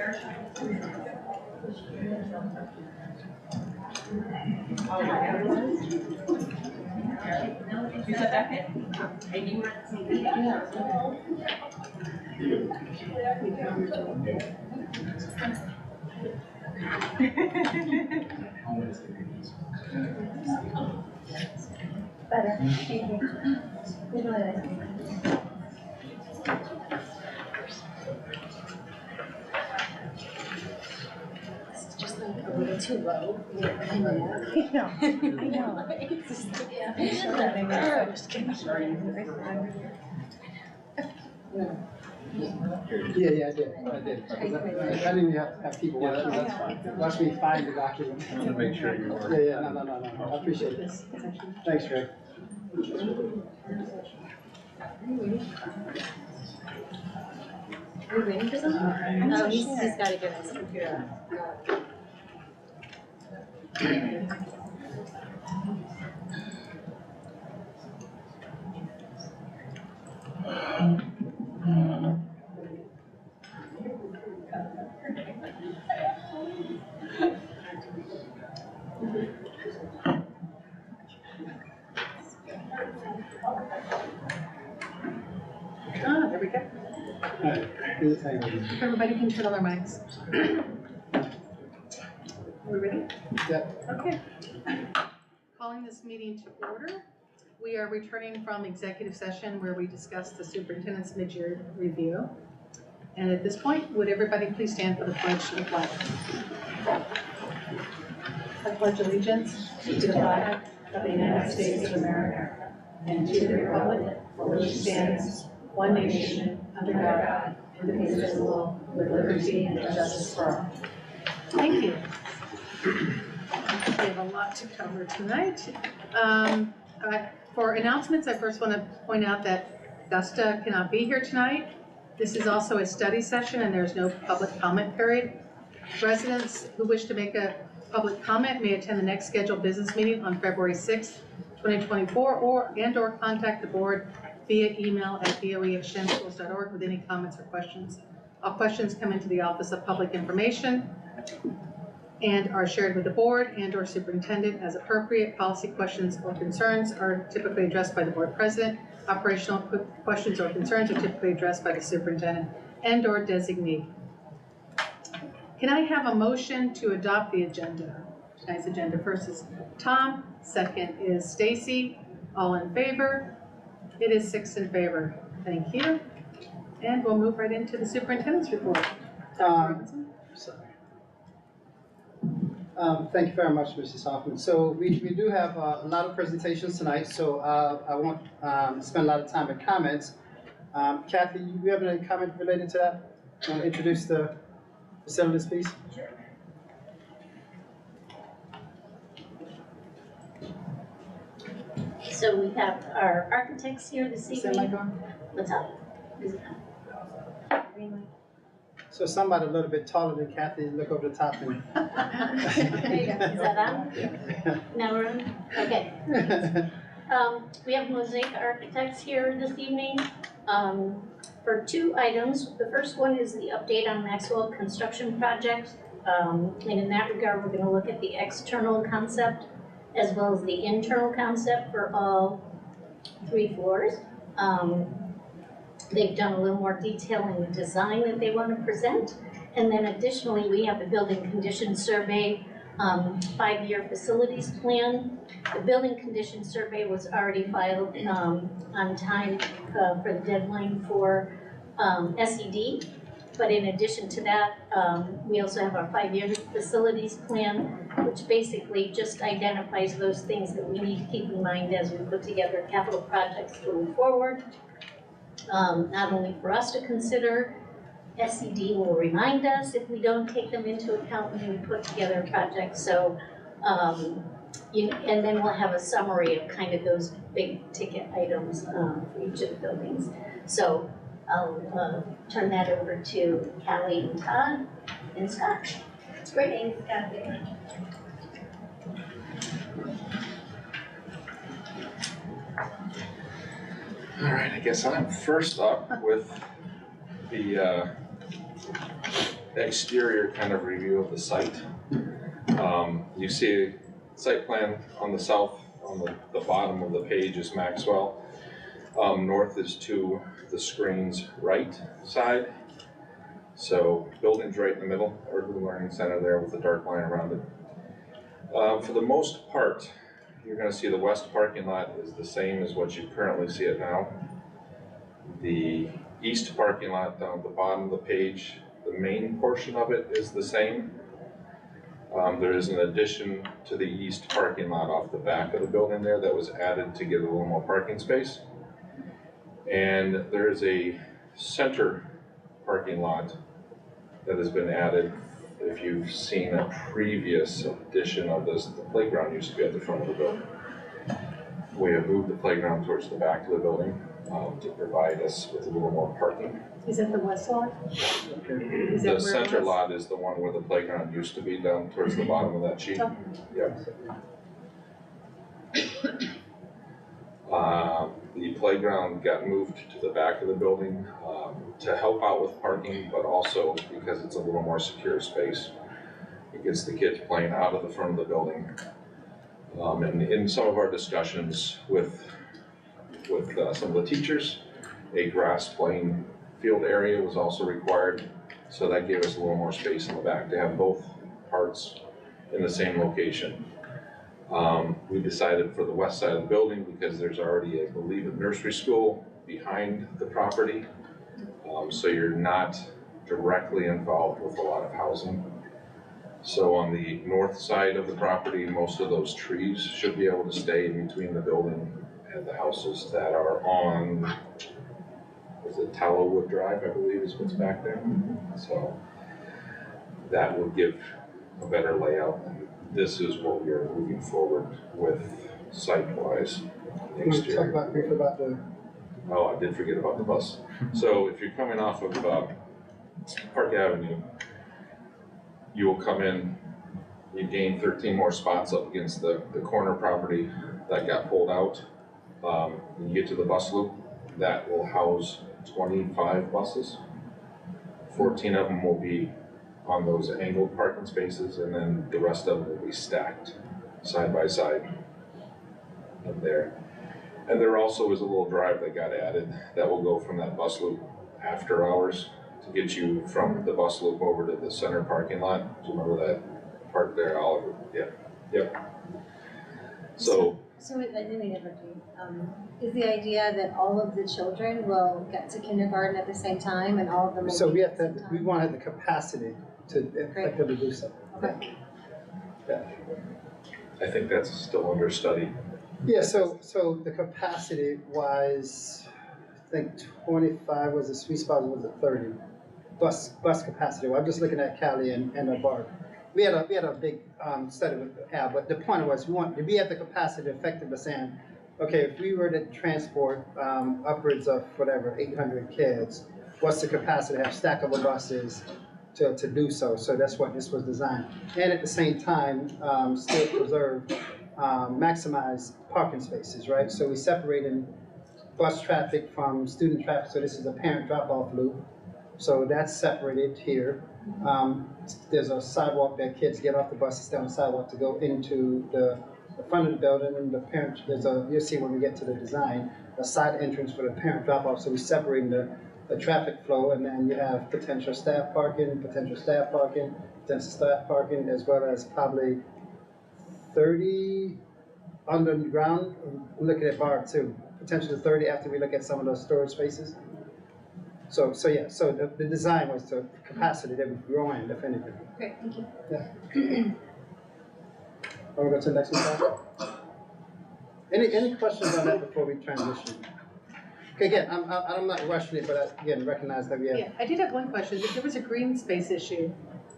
You said that? Better. Thank you. It's just like a little too low. I know. It's just, yeah. I'm just kidding. Yeah, I did. I didn't have people watch me find the document. To make sure you are. Yeah, no. I appreciate it. Thanks, Greg. Are we waiting for something? No, he's got to get his computer. There we go. All right. Good time. If everybody can turn on their mics. Are we ready? Yep. Okay. Calling this meeting to order. We are returning from executive session where we discussed the superintendent's mid-year review. And at this point, would everybody please stand for the pledge to the flag? I pledge allegiance to the flag of the United States of America and to the republic for which stands one nation under God, indivisible, with liberty and justice for all. Thank you. We have a lot to cover tonight. For announcements, I first want to point out that Gusta cannot be here tonight. This is also a study session and there's no public comment period. Residents who wish to make a public comment may attend the next scheduled business meeting on February 6th, 2024, or contact the board via email at boe@shenschools.org with any comments or questions. All questions come into the Office of Public Information and are shared with the board and/or superintendent as appropriate. Policy questions or concerns are typically addressed by the board president. Operational questions or concerns are typically addressed by the superintendent and/or designee. Can I have a motion to adopt the agenda? Tonight's agenda. First is Tom, second is Stacy. All in favor? It is 6 in favor. Thank you. And we'll move right into the superintendent's report. Thank you very much, Mrs. Hoffman. So we do have a lot of presentations tonight, so I won't spend a lot of time with comments. Kathy, you have any comment related to that? Want to introduce the facilities piece? Sure. So we have our architects here this Is that evening. mic on? What's up? Is it on? So somebody a little bit taller than Kathy, look over the top and. Is that on? Yeah. Now we're on? Okay. We have Mosaic Architects here this evening for 2 items. The first one is the update on Maxwell construction project. And in that regard, we're going to look at the external concept as well as the internal concept for all 3 floors. They've done a little more detail in the design that they want to present. And then additionally, we have the building condition survey, 5-year facilities plan. The building condition survey was already filed on time for the deadline for SED. But in addition to that, we also have our 5-year facilities plan, which basically just identifies those things that we need to keep in mind as we put together capital projects moving forward. Not only for us to consider, SED will remind us if we don't take them into account when we put together a project. So, and then we'll have a summary of kind of those big ticket items for each of the buildings. So I'll turn that over to Callie and Todd and Scott. It's great. Thanks, Kathy. All right, I guess I'm first up with the exterior kind of review of the site. You see a site plan on the south, on the bottom of the page is Maxwell. North is to the screen's right side. So building's right in the middle, Urban Learning Center there with the dark line around it. For the most part, you're going to see the west parking lot is the same as what you currently see it now. The east parking lot down at the bottom of the page, the main portion of it is the same. There is an addition to the east parking lot off the back of the building there that was added to get a little more parking space. And there is a center parking lot that has been added. If you've seen a previous edition of this, the playground used to be at the front of the building. We have moved the playground towards the back of the building to provide us with a little more parking. Is it the west lot? Is that The where it center was? lot is the one where the playground used to be, down towards the bottom of that sheet. Oh. Yep. The playground got moved to the back of the building to help out with parking, but also because it's a little more secure space. It gets the kids playing out of the front of the building. And in some of our discussions with some of the teachers, a grass playing field area was also required. So that gave us a little more space in the back to have both parts in the same location. We decided for the west side of the building, because there's already, I believe, a nursery school behind the property. So you're not directly involved with a lot of housing. So on the north side of the property, most of those trees should be able to stay in between the building and the houses that are on, is it Tallowwood Drive, I believe is what's back there. So that would give a better layout. This is what we are moving forward with site-wise. Can we talk about briefly about the, Oh, I did forget about the bus. So if you're coming off of Park Avenue, you will come in, you gain 13 more spots up against the corner property that got pulled out. When you get to the bus loop, that will house 25 buses. 14 of them will be on those angled parking spaces, and then the rest of them will be stacked side by side up there. And there also is a little drive that got added that will go from that bus loop after hours to get you from the bus loop over to the center parking lot. Do you remember that park there, Oliver? Yeah. Yep. So I didn't interrupt you. Is the idea that all of the children will get to kindergarten at the same time and all of them will so be we at have the to, same we time? want to have the capacity to effectively do so. Okay. Yeah. I think that's still under study. Yeah, so the capacity was, I think 25 was the sweet spot, was it 30? Bus capacity. Well, I'm just looking at Cali and Barb. We had a big study with Al, but the point was we had the capacity effectively saying, okay, if we were to transport upwards of whatever 800 kids, what's the capacity to have stackable buses to do so? So that's what this was designed, and at the same time still preserve maximize parking spaces, right? So we separated bus traffic from student traffic. So this is a parent drop-off loop. So that's separated here. There's a sidewalk that kids get off the bus, stay on the sidewalk to go into the front of the building, and the parent, you'll see when we get to the design, a side entrance for the parent drop-off. So we're separating the traffic flow, and then you have potential staff parking, as well as probably 30 underground. I'm looking at Barb too, potentially 30 after we look at some of those storage spaces. So yeah, so the design was to capacity that we're growing definitively. Great, thank you. Yeah. Want to go to the next one? Any questions on that before we transition? Okay, again, I'm not rushing it, but I, again, recognize that we have. Yeah, I did have one question. There was a green space issue,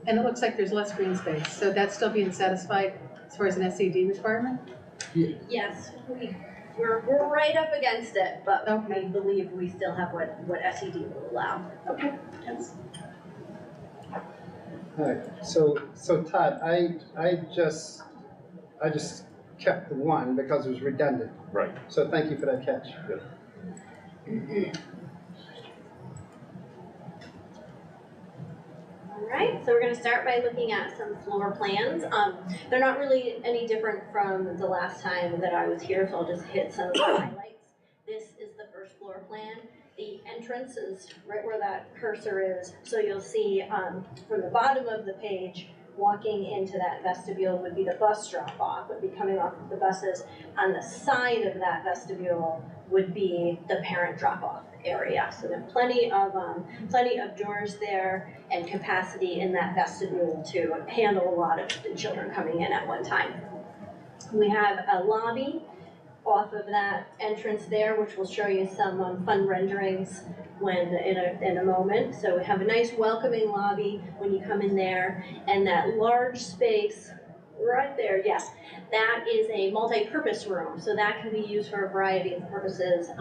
and it looks like there's less green space. So that's still being satisfied as far as an SED requirement? Yes, we're right up against it, but Okay. we believe we still have what SED will allow. Okay. Yes. All right, so Todd, I just kept the one because it was redundant. Right. So thank you for that catch. Alright, so we're gonna start by looking at some floor plans. They're not really any different from the last time that I was here, so I'll just hit some of the highlights. This is the first floor plan. The entrance is right where that cursor is, so you'll see from the bottom of the page, walking into that vestibule would be the bus drop-off, would be coming off of the buses. On the side of that vestibule would be the parent drop-off area. So there are plenty of doors there and capacity in that vestibule to handle a lot of the children coming in at one time. We have a lobby off of that entrance there, which will show you some fun renderings when in a moment. So we have a nice welcoming lobby when you come in there, and that large space right there, yes, that is a multi-purpose room. So that can be used for a variety of purposes.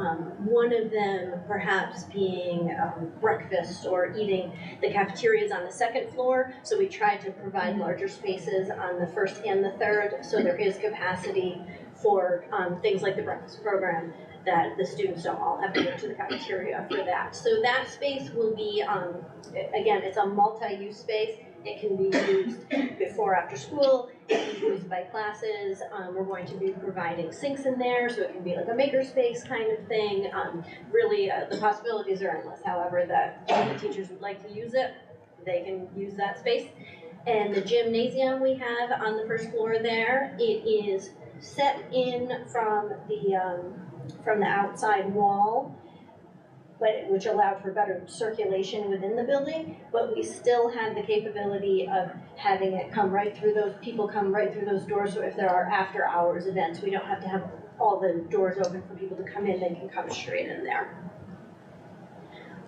One of them perhaps being breakfast or eating. The cafeteria is on the second floor, so we tried to provide larger spaces on the first and the third, so there is capacity for things like the breakfast program that the students don't all have to go to the cafeteria for that. So that space will be, again, it's a multi-use space. It can be used before, after school. It can be used by classes. We're going to be providing sinks in there, so it can be like a makerspace kind of thing. Really, the possibilities are endless. However, the teachers would like to use it, they can use that space. And the gymnasium we have on the first floor there, it is set in from the outside wall, which allowed for better circulation within the building, but we still have the capability of having it come right through those doors, so if there are after hours events, we don't have to have all the doors open for people to come in, they can come straight in there.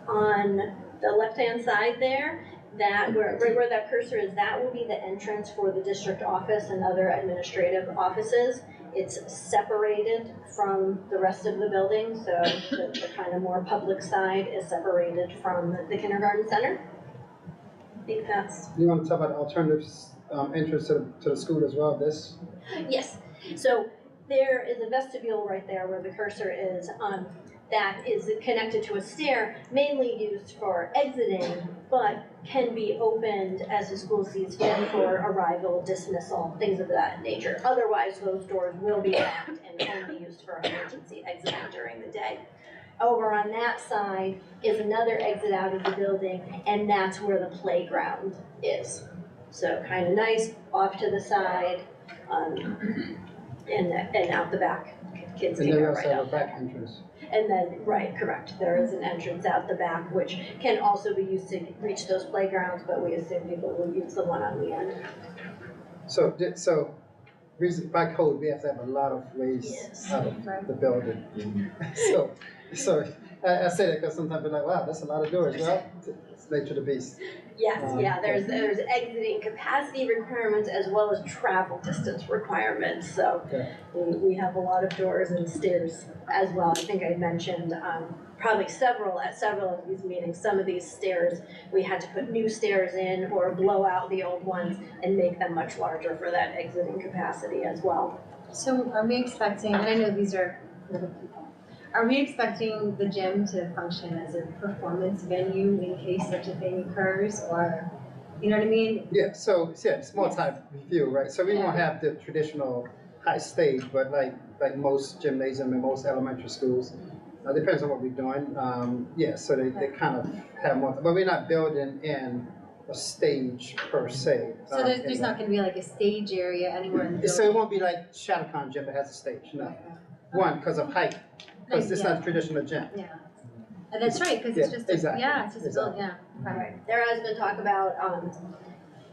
On the left-hand side there, right where that cursor is, that will be the entrance for the district office and other administrative offices. It's separated from the rest of the building, so the kind of more public side is separated from the kindergarten center. I think that's... You want to talk about alternatives entrance to the school as well, this? Yes, so there is a vestibule right there where the cursor is, that is connected to a stair, mainly used for exiting, but can be opened as the school sees fit for arrival, dismissal, things of that nature. Otherwise, those doors will be locked and only used for emergency exiting during the day. Over on that side is another exit out of the building, and that's where the playground is. So kind of nice, off to the side, and out the back. Kids can go right out a back entrance. And then, right, correct, there is an entrance out the back, which can also be used to reach those playgrounds, but we assume people will use the one on the end. So by code, we have to have a lot of ways out of the building. So I say that because sometimes we're like, wow, that's a lot of doors. Well, it's nature of the beast. Yes, yeah, there's exiting capacity requirements as well as travel distance requirements. So we have a lot of doors and stairs as well. I think I mentioned probably at several of these meetings, some of these stairs, we had to put new stairs in or blow out the old ones and make them much larger for that exiting capacity as well. So are we expecting, and I know these are little people, are we expecting the gym to function as a performance venue in case such a thing occurs, or, you know what I mean? Yeah, so it's multi-view, right? So we won't have the traditional high stage, but like most gymnasium and most elementary schools, depends on what we're doing. So they kind of have multi, but we're not building in a stage per se. So there's not going to be like a stage area anywhere in the building? So it won't be like Shattercon gym that has a stage, no. One, because of height, because it's not a traditional gym. Yeah. And that's right, because it's just, it's just a building, yeah. Right. There has been talk about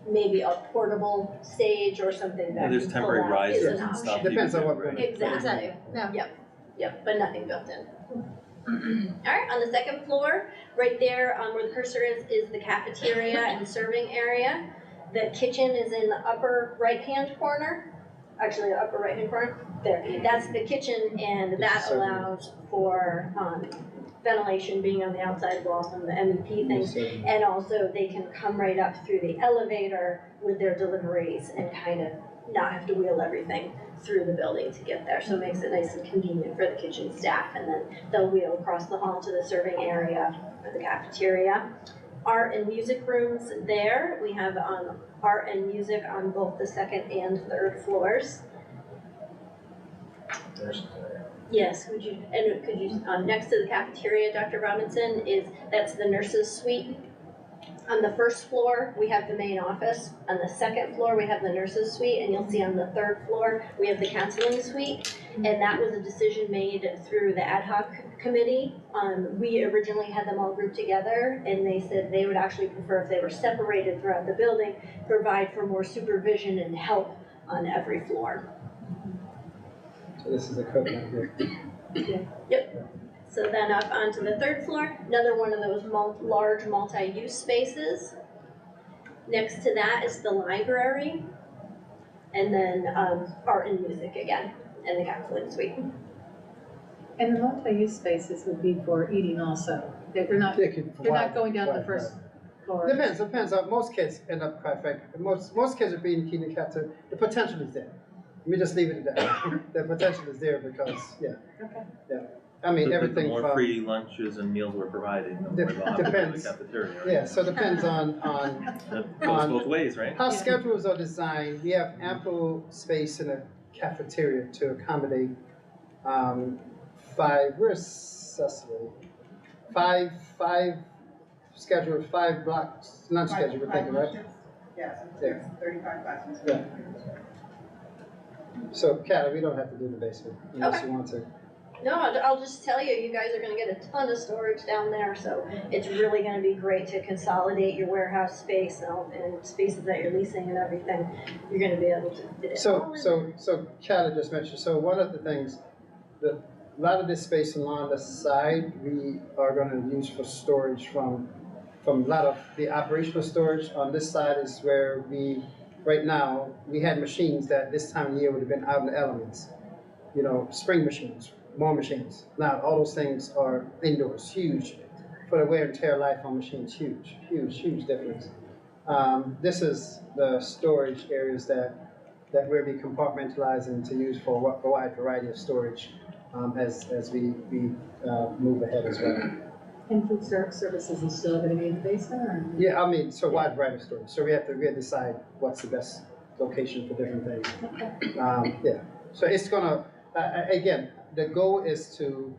maybe a portable stage or something that there's temporary risers and stuff. Depends on what we're doing. Exactly. Yeah. Yep, but nothing built in. All right, on the second floor, right there where the cursor is the cafeteria and serving area. The kitchen is in the upper right-hand corner. Actually, the upper right-hand corner. There. That's the kitchen, and that allows for ventilation being on the outside wall from the MEP things. And also, they can come right up through the elevator with their deliveries and kind of not have to wheel everything through the building to get there. So it makes it nice and convenient for the kitchen staff, and then they'll wheel across the hall to the serving area for the cafeteria. art and music rooms there. We have art and music on both the second and third floors. Yes, could you, next to the cafeteria, Dr. Robinson, that's the nurses' suite. On the first floor, we have the main office. On the second floor, we have the nurses' suite, and you'll see on the third floor, we have the counseling suite. And that was a decision made through the ad hoc committee. We originally had them all grouped together, and they said they would actually prefer if they were separated throughout the building, provide for more supervision and help on every floor. So this is equipment here. Yep. So then up onto the third floor, another one of those large multi-use spaces. Next to that is the library, and then art and music again, and the counseling suite. And the multi-use spaces would be for eating also. They're not going down the first floor. Depends. Most kids end up quite frankly. Most kids are being keen to capture. The potential is there. Let me just leave it at that. The potential is there because, yeah. Okay. Yeah. I mean, everything The more from. free lunches and meals we're providing, the more they'll have to go to the Depends. cafeteria. Right? Yeah, so it depends on That goes both ways, right? how schedules are designed. We have ample space in a cafeteria to accommodate where's Cecily? Five scheduled, 5 blocks, lunch schedule, we're thinking, right? Yes, Yeah. it's 35 classrooms. Yeah. So, Kat, we don't have to do the basement unless you want to. No, I'll just tell you, you guys are gonna get a ton of storage down there, so it's really gonna be great to consolidate your warehouse space and spaces that you're leasing and everything. You're gonna be able to fit it all in. So Kat just mentioned, so one of the things, a lot of this space along the side, we are gonna use for storage from a lot of the operational storage. On this side is where right now, we had machines that this time of year would have been out in the elements. You know, spring machines, more machines. Now, all those things are indoors, huge, for the wear and tear life on machines, huge difference. This is the storage areas that we'll be compartmentalizing to use for a wide variety of storage as we move ahead as well. And food services is still going to be in the basement, or? Yeah, I mean, so wide variety of storage. So we have to really decide what's the best location for different things. Yeah, so it's gonna, again, the goal is to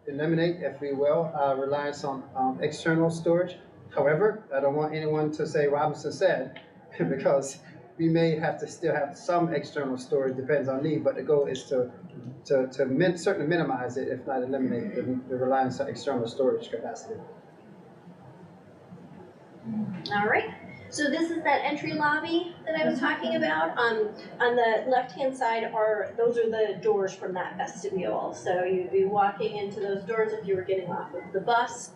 eliminate, if we will, reliance on external storage. However, I don't want anyone to say Robinson said, because we may have to still have some external storage, depends on need, but the goal is to certainly minimize it, if not eliminate the reliance on external storage capacity. All right, so this is that entry lobby that I was talking about. On the left-hand side those are the doors from that vestibule. So you'd be walking into those doors if you were getting off of the bus.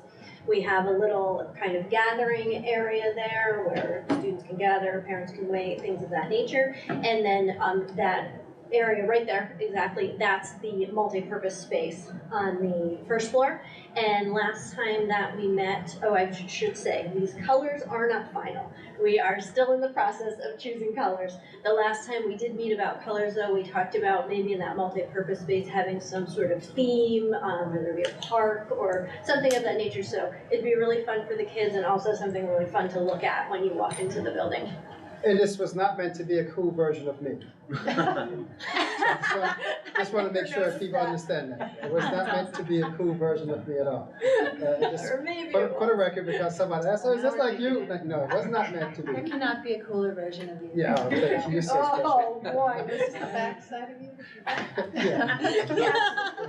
We have a little kind of gathering area there where students can gather, parents can wait, things of that nature. And then that area right there, exactly, that's the multi-purpose space on the first floor. And last time that we met, I should say, these colors are not final. We are still in the process of choosing colors. The last time we did meet about colors though, we talked about maybe in that multi-purpose space having some sort of theme, whether it be a park or something of that nature. So it'd be really fun for the kids and also something really fun to look at when you walk into the building. And this was not meant to be a cool version of me. Just want to make sure people understand that. It was not meant to be a cool version of me at all. Or maybe For the record, because somebody asked, oh, is this like you? Like, no, it was not meant to There be. cannot be a cooler version of you. Yeah, thank you. You're so special. Oh boy, This is the back side of you? Yeah. Yes,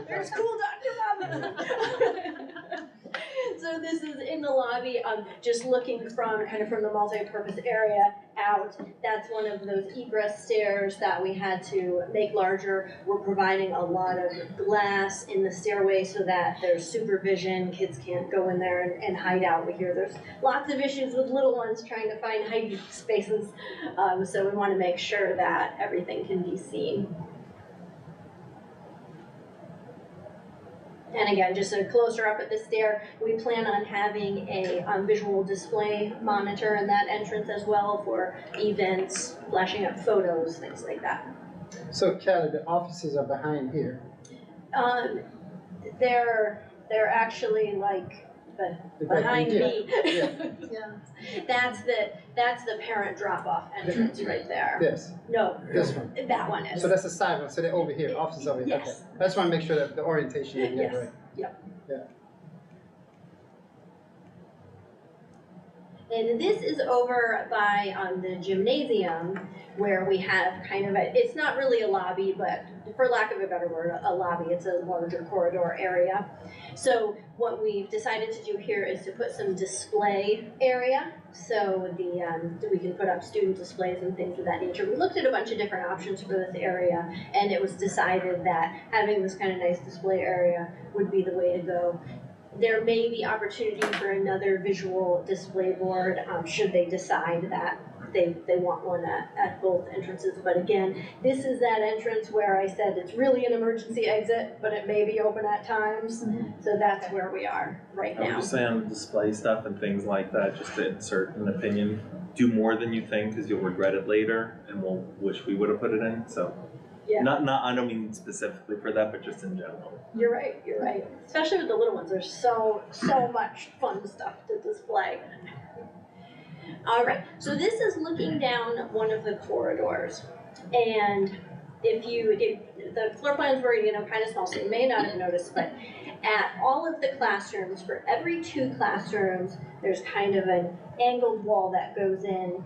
there's cool Dr. Robinson. So this is in the lobby, just looking from the multi-purpose area out. That's one of those egress stairs that we had to make larger. We're providing a lot of glass in the stairway so that there's supervision. Kids can't go in there and hide out. We hear there's lots of issues with little ones trying to find hiding spaces. So we want to make sure that everything can be seen. And again, just a closer up at the stair, we plan on having a visual display monitor in that entrance as well for events, flashing up photos, things like that. So Kelly, the offices are behind here. They're actually like The behind yeah, me. Yeah. That's the parent drop-off entrance right there. This, No, this one. that one is. So that's the side one, so they're over here, offices over here, okay. Yes. I just wanna make sure that the orientation is Yes. right. And this is over by the gymnasium where we have kind of it's not really a lobby, but for lack of a better word, a lobby, it's a larger corridor area. So what we've decided to do here is to put some display area. So we can put up student displays and things of that nature. We looked at a bunch of different options for this area, and it was decided that having this kind of nice display area would be the way to go. There may be opportunity for another visual display board, should they decide that they want one at both entrances. But again, this is that entrance where I said it's really an emergency exit, but it may be open at times. So that's where we are right I would now. just say on display stuff and things like that, just to insert an opinion, do more than you think, because you'll regret it later, and we'll wish we would have put it in, so. Yeah. Not, I don't mean specifically for that, but just in general. You're right. Especially with the little ones, there's so much fun stuff to display. All right, so this is looking down one of the corridors. And if the floor plans were, kind of small, so you may not have noticed, but at all of the classrooms, for every 2 classrooms, there's kind of an angled wall that goes in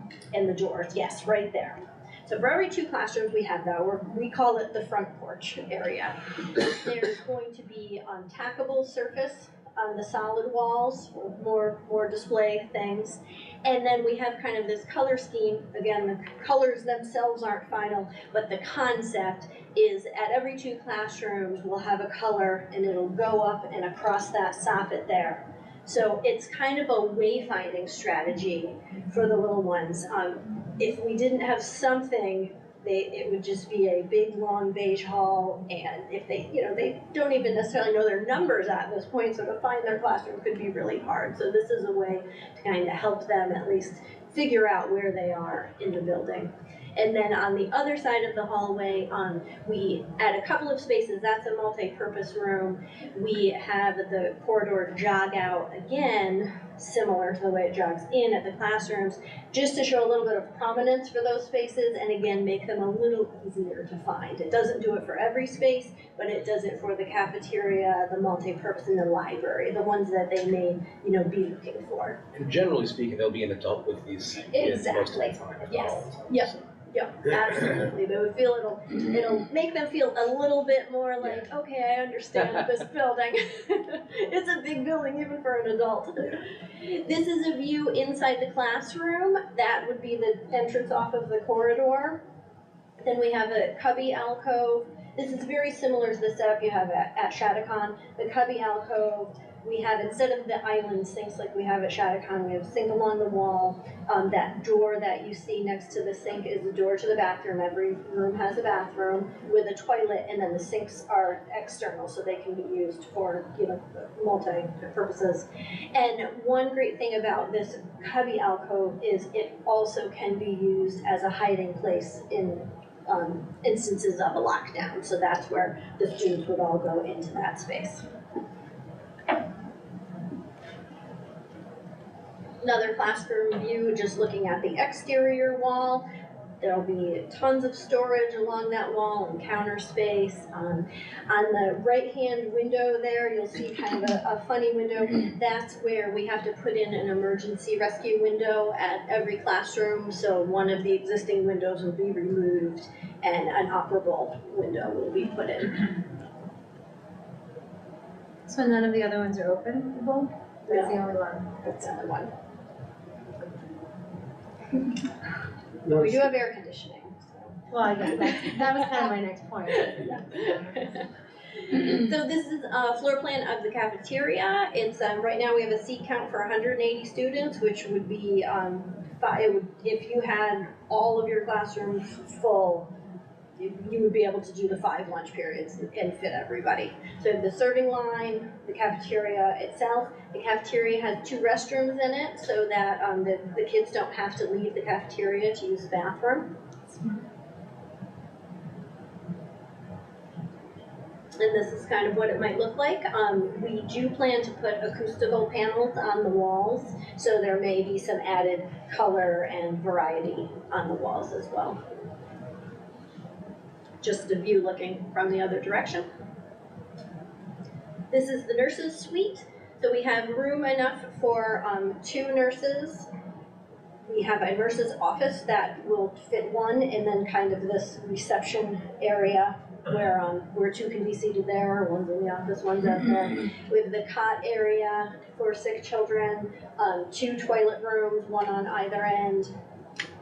the doors. Yes, right there. So for every 2 classrooms we have that, we call it the front porch area. There's going to be tackable surface on the solid walls, more display things. And then we have kind of this color scheme. Again, the colors themselves aren't final, but the concept is at every 2 classrooms we'll have a color and it'll go up and across that soffit there. So it's kind of a wayfinding strategy for the little ones. If we didn't have something, it would just be a big long beige hall, and if they don't even necessarily know their numbers at this point, so to find their classroom could be really hard. So this is a way to kind of help them at least figure out where they are in the building. And then on the other side of the hallway, we add a couple of spaces. That's a multi-purpose room. We have the corridor jog out again, similar to the way it jogs in at the classrooms, just to show a little bit of prominence for those spaces and again, make them a little easier to find. It doesn't do it for every space, but it does it for the cafeteria, the multi-purpose, and the library, the ones that they may, be looking for. And generally speaking, there'll be an adult with these kids most of the time. Yes. Yep, absolutely. They would feel it'll make them feel a little bit more like, okay, I understand this building. It's a big building even for an adult. This is a view inside the classroom. That would be the entrance off of the corridor. Then we have a cubby alcove. This is very similar to the setup you have at Shattucon. The cubby alcove, we have, instead of the island sinks like we have at Shattucon, we have a sink along the wall. That door that you see next to the sink is the door to the bathroom. Every room has a bathroom with a toilet, and then the sinks are external, so they can be used for, multi-purposes. And one great thing about this cubby alcove is it also can be used as a hiding place in instances of a lockdown. So that's where the students would all go into that space. Another classroom view, just looking at the exterior wall. There'll be tons of storage along that wall and counter space. On the right-hand window there, you'll see kind of a funny window. That's where we have to put in an emergency rescue window at every classroom. So one of the existing windows will be removed and an operable window will be put in. So none of the other ones are openable? That's the only one. That's the other one. But we do have air conditioning. Well, yeah, that was kind of my next point. So this is a floor plan of the cafeteria. It's right now we have a seat count for 180 students, which would be if you had all of your classrooms full, you would be able to do the 5 lunch periods and fit everybody. So the serving line, the cafeteria itself. The cafeteria has 2 restrooms in it so that the kids don't have to leave the cafeteria to use the bathroom. And this is kind of what it might look like. We do plan to put acoustical panels on the walls, so there may be some added color and variety on the walls as well. Just a view looking from the other direction. This is the nurses' suite. So we have room enough for 2 nurses. We have a nurse's office that will fit 1, and then kind of this reception area where 2 can be seated there, one's in the office, one's out there. With the cot area for sick children, 2 toilet rooms, 1 on either end,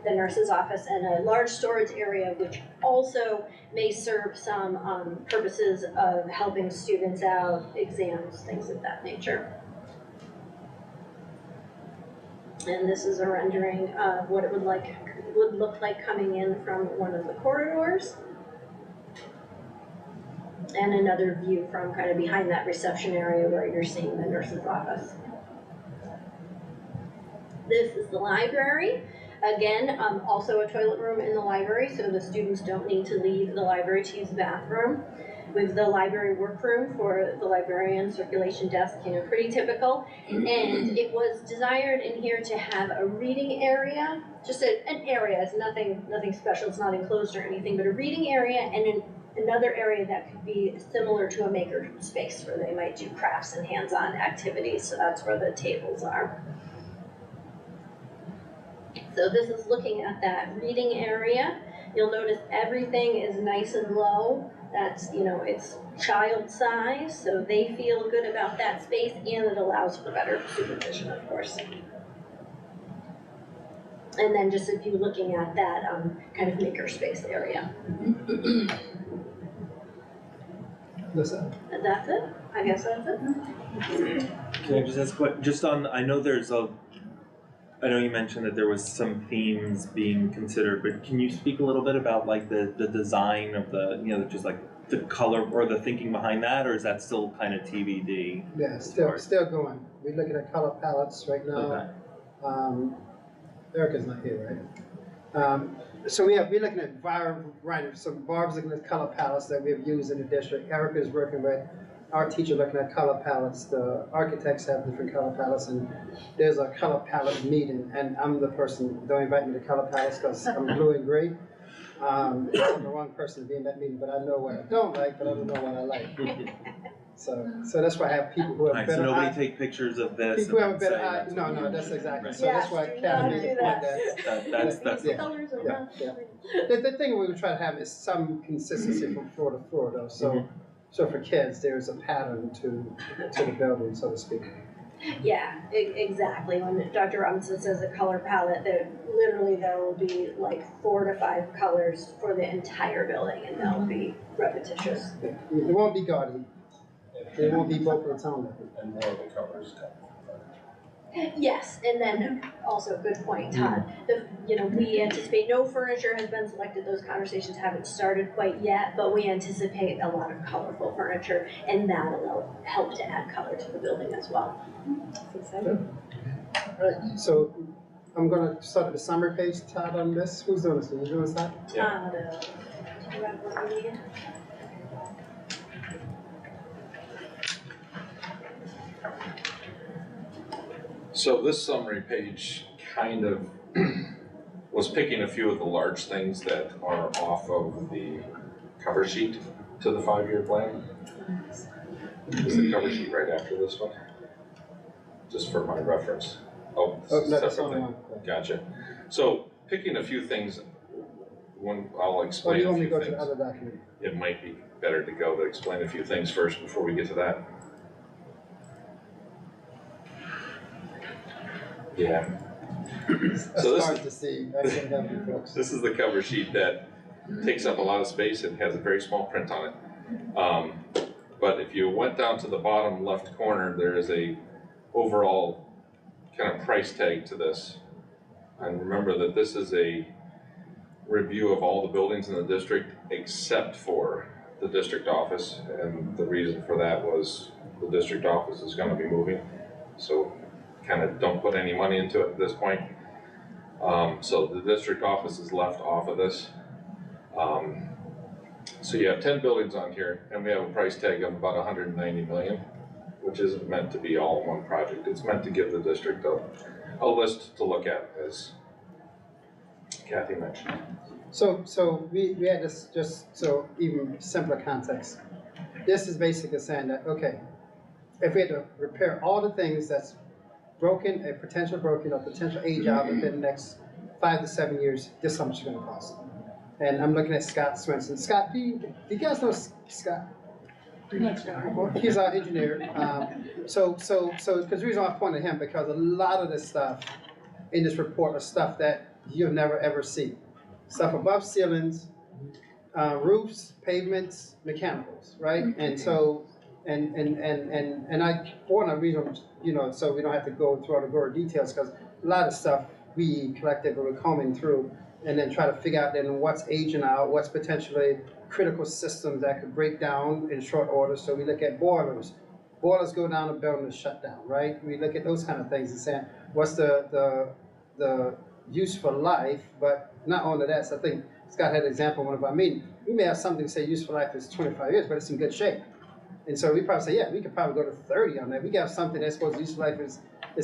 the nurse's office, and a large storage area, which also may serve some purposes of helping students out, exams, things of that nature. And this is a rendering of what it would look like coming in from one of the corridors. And another view from kind of behind that reception area where you're seeing the nurse's office. This is the library. Again, also a toilet room in the library, so the students don't need to leave the library to use the bathroom. With the library workroom for the librarian, circulation desk, pretty typical. And it was desired in here to have a reading area, just an area, it's nothing special, it's not enclosed or anything, but a reading area and another area that could be similar to a maker space where they might do crafts and hands-on activities, so that's where the tables are. So this is looking at that reading area. You'll notice everything is nice and low. That's, it's child size, so they feel good about that space, and it allows for better supervision, of course. And then just if you're looking at that kind of maker space area. That's it. And that's it. I guess that's it. Can I just ask what, just on, I know you mentioned that there was some themes being considered, but can you speak a little bit about like the design of the, just like the color or the thinking behind that, or is that still kind of TBD? Yeah, still going. We're looking at color palettes right now. Okay. Erica's not here, right? So we're looking at so Barb's looking at color palettes that we've used in the district. Erica's working with our teacher looking at color palettes. The architects have different color palettes, and there's a color palette meeting, and I'm the person, don't invite me to color palettes because I'm blue and gray. I'm the wrong person to be in that meeting, but I know what I don't like, but I don't know what I like. So that's why I have people who have Alright, better so nobody eye. take pictures of this. People who have a and better say eye. that's No, what no, you that's do. exactly. Right. So that's why Yes, do Kathy not made do the point that. That's Yeah. Colors are Yeah, not. yeah. The thing we would try to have is some consistency from floor to floor, though. So, so for kids, there's a pattern to the building, so to speak. Yeah, exactly. When Dr. Robinson says a color palette, there will be like 4 to 5 colors for the entire building, and they'll be repetitious. It won't be gaudy. It won't be Boca Raton. And more of the colors. Yes, and then also good point, Todd. We anticipate no furniture has been selected. Those conversations haven't started quite yet, but we anticipate a lot of colorful furniture, and that'll help to add color to the building as well. That's exciting. All right, so I'm gonna start at the summary page, Todd, on this. Who's doing this? Are you doing this, Todd? Yeah. Do you have one again? So this summary page kind of was picking a few of the large things that are off of the cover sheet to the 5-year plan. Is the cover sheet right after this one? Just for my reference. Oh, Oh, this is no, a that's separate on thing. one. Gotcha. So picking a few things, I'll Or do explain you a want me few to go to the things. other document? It might be better to go to explain a few things first before we get to that. Yeah. That's So this hard is- to see. I can help you folks. This is the cover sheet that takes up a lot of space and has a very small print on it. But if you went down to the bottom left corner, there is a overall kind of price tag to this. And remember that this is a review of all the buildings in the district except for the district office. And the reason for that was the district office is going to be moving. So kind of don't put any money into it at this point. So the district office is left off of this. So you have 10 buildings on here, and we have a price tag of about 190 million, which isn't meant to be all in one project. It's meant to give the district a list to look at, as Kathy mentioned. So we had this, just so even simpler context. This is basically saying that, okay, if we had to repair all the things that's broken, a potential broken or potential age out within the next 5 to 7 years, this is how much it's gonna cost. And I'm looking at Scott Swenson. Scott, do you guys know Scott? Well, he's our engineer. Because the reason why I pointed him, because a lot of this stuff in this report are stuff that you'll never ever see. Stuff above ceilings, roofs, pavements, mechanicals, right? And so, and I, for one reason, so we don't have to go through all the gory details, because a lot of stuff we collectively were combing through and then try to figure out then what's aging out, what's potentially critical systems that could break down in short order. So we look at boilers. Boilers go down, a building is shut down, right? We look at those kind of things and saying, what's the useful life, but not only that, so I think Scott had an example of one of our meetings. We may have something say useful life is 25 years, but it's in good shape. And so we probably say, yeah, we could probably go to 30 on that. We got something that's supposed to useful life is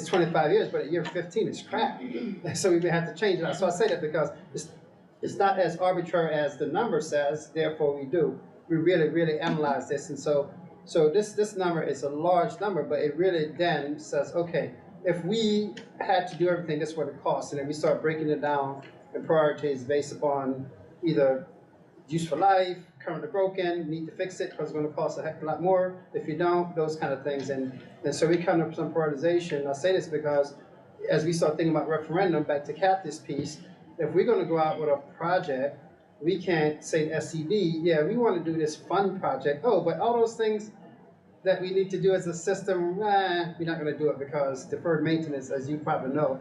25 years, but at year 15 it's crap. So we may have to change it out. So I say that because it's not as arbitrary as the number says, therefore we do. We really analyze this. And so this number is a large number, but it really then says, okay, if we had to do everything, this is what it costs. And then we start breaking it down and priorities based upon either useful life, currently broken, need to fix it because it's going to cost a heck of a lot more. If you don't, those kind of things. And so we come up with some prioritization. I say this because as we start thinking about referendum, back to Kathy's piece, if we're going to go out with a project, we can't say to SCD, yeah, we want to do this fun project. Oh, but all those things that we need to do as a system, we're not going to do it because deferred maintenance, as you probably know,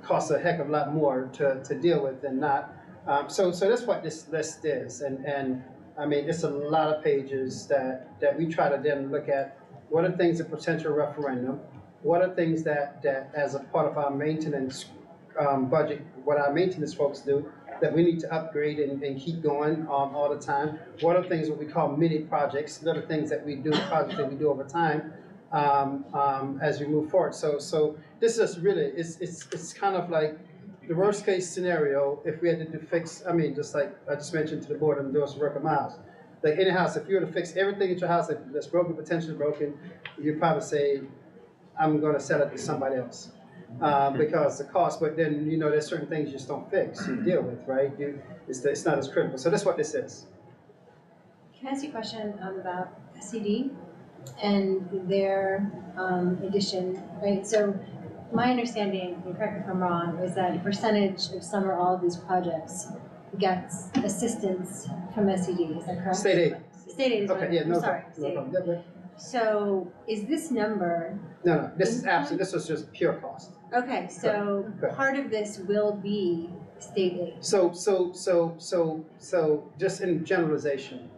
costs a heck of a lot more to deal with than not. So that's what this list is, and I mean, it's a lot of pages that we try to then look at. What are things of potential referendum? What are things that as a part of our maintenance budget, what our maintenance folks do, that we need to upgrade and keep going all the time? What are things that we call mini projects, little things that we do, projects that we do over time as we move forward. So this is really, it's kind of like the worst case scenario if we had to fix, I mean, just like I just mentioned to the board and doing some work at my house. Like any house, if you were to fix everything at your house that's broken, potentially broken, you'd probably say, I'm gonna sell it to somebody else. Because the cost, but then, there's certain things you just don't fix, you deal with, right? It's not as critical. So that's what this is. Can I ask you a question about SCD and their addition, right? So my understanding, and correct me if I'm wrong, is that a percentage of some or all of these projects gets assistance from SCD, is that correct? State aid. State aid is what Okay, yeah, no sorry, problem. No state aid. problem. Yeah, So is this number, no, this is absolute, this was just pure cost. okay, so Correct. part of this will be state aid. So just in generalization,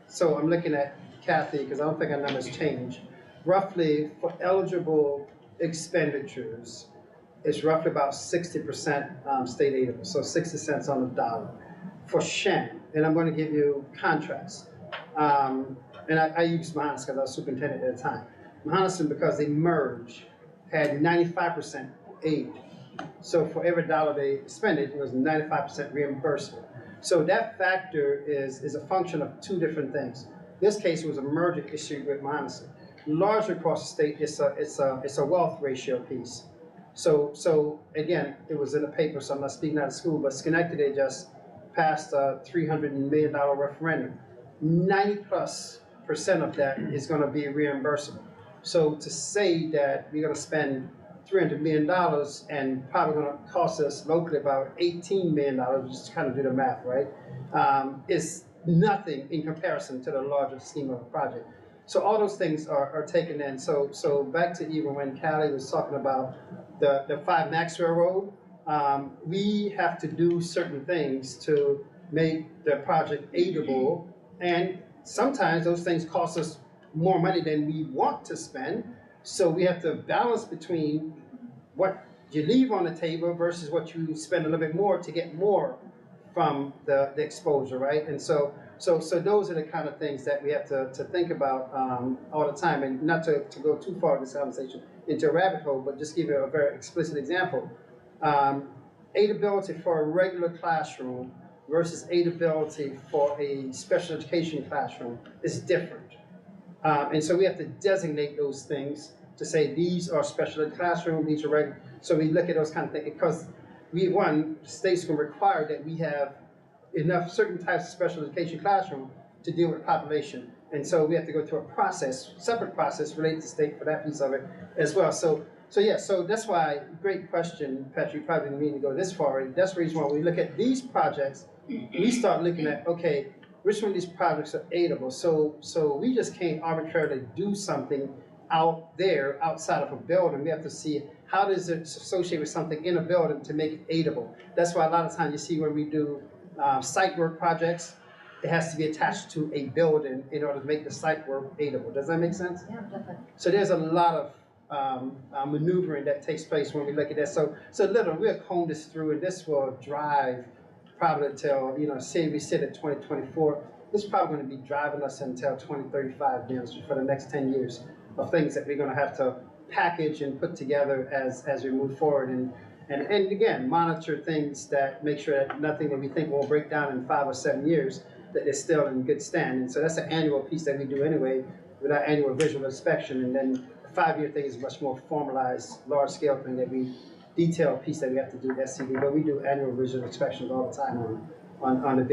so I'm looking at Kathy, because I don't think our numbers change. Roughly for eligible expenditures, it's roughly about 60% state aid, so 60 cents on the dollar. For Shen, and I'm going to give you contrast. And I used Mahonis because I was superintendent at the time. Mahonis, because they merged, had 95% aid. So for every dollar they spent, it was 95% reimbursement. So that factor is a function of two different things. This case was a merger issue with Mahonis. Larger across the state, it's a wealth ratio piece. So again, it was in the paper, so I'm not speaking out of school, but Schenectady just passed a $300 million referendum. 90+% of that is going to be reimbursable. So to say that we're going to spend $300 million and probably going to cost us locally about $18 million, just kind of do the math, right? Is nothing in comparison to the larger scheme of a project. So all those things are taken in. So back to even when Callie was talking about the 5 Maxwell Road, we have to do certain things to make the project aidable, and sometimes those things cost us more money than we want to spend. So we have to balance between what you leave on the table versus what you spend a little bit more to get more from the exposure, right? And so So those are the kind of things that we have to think about all the time, and not to go too far in this conversation into a rabbit hole, but just give you a very explicit example. Aidability for a regular classroom versus aidability for a special education classroom is different. And so we have to designate those things to say these are special ed classroom, these are regular. So we look at those kind of things because states can require that we have enough certain types of special education classroom to deal with population. And so we have to go through a process, separate process related to state for that piece of it as well. So that's why, great question, Patrick, you probably didn't mean to go this far. And that's the reason why we look at these projects, we start looking at, okay, which one of these projects are aidable? So we just can't arbitrarily do something out there, outside of a building. We have to see how does it associate with something in a building to make it aidable. That's why a lot of times you see when we do site work projects, it has to be attached to a building in order to make the site work aidable. Does that make sense? Yeah, definitely. So there's a lot of maneuvering that takes place when we look at that. So literally we'll comb this through, and this will drive probably until, say we sit at 2024, this is probably going to be driving us until 2035 for the next 10 years of things that we're going to have to package and put together as we move forward, and again, monitor things that make sure that nothing that we think will break down in 5 or 7 years, that is still in good stand. And so that's an annual piece that we do anyway with our annual visual inspection. And then the 5-year thing is a much more formalized, large scale thing that we detailed piece that we have to do with SCD, but we do annual visual inspections all the time on the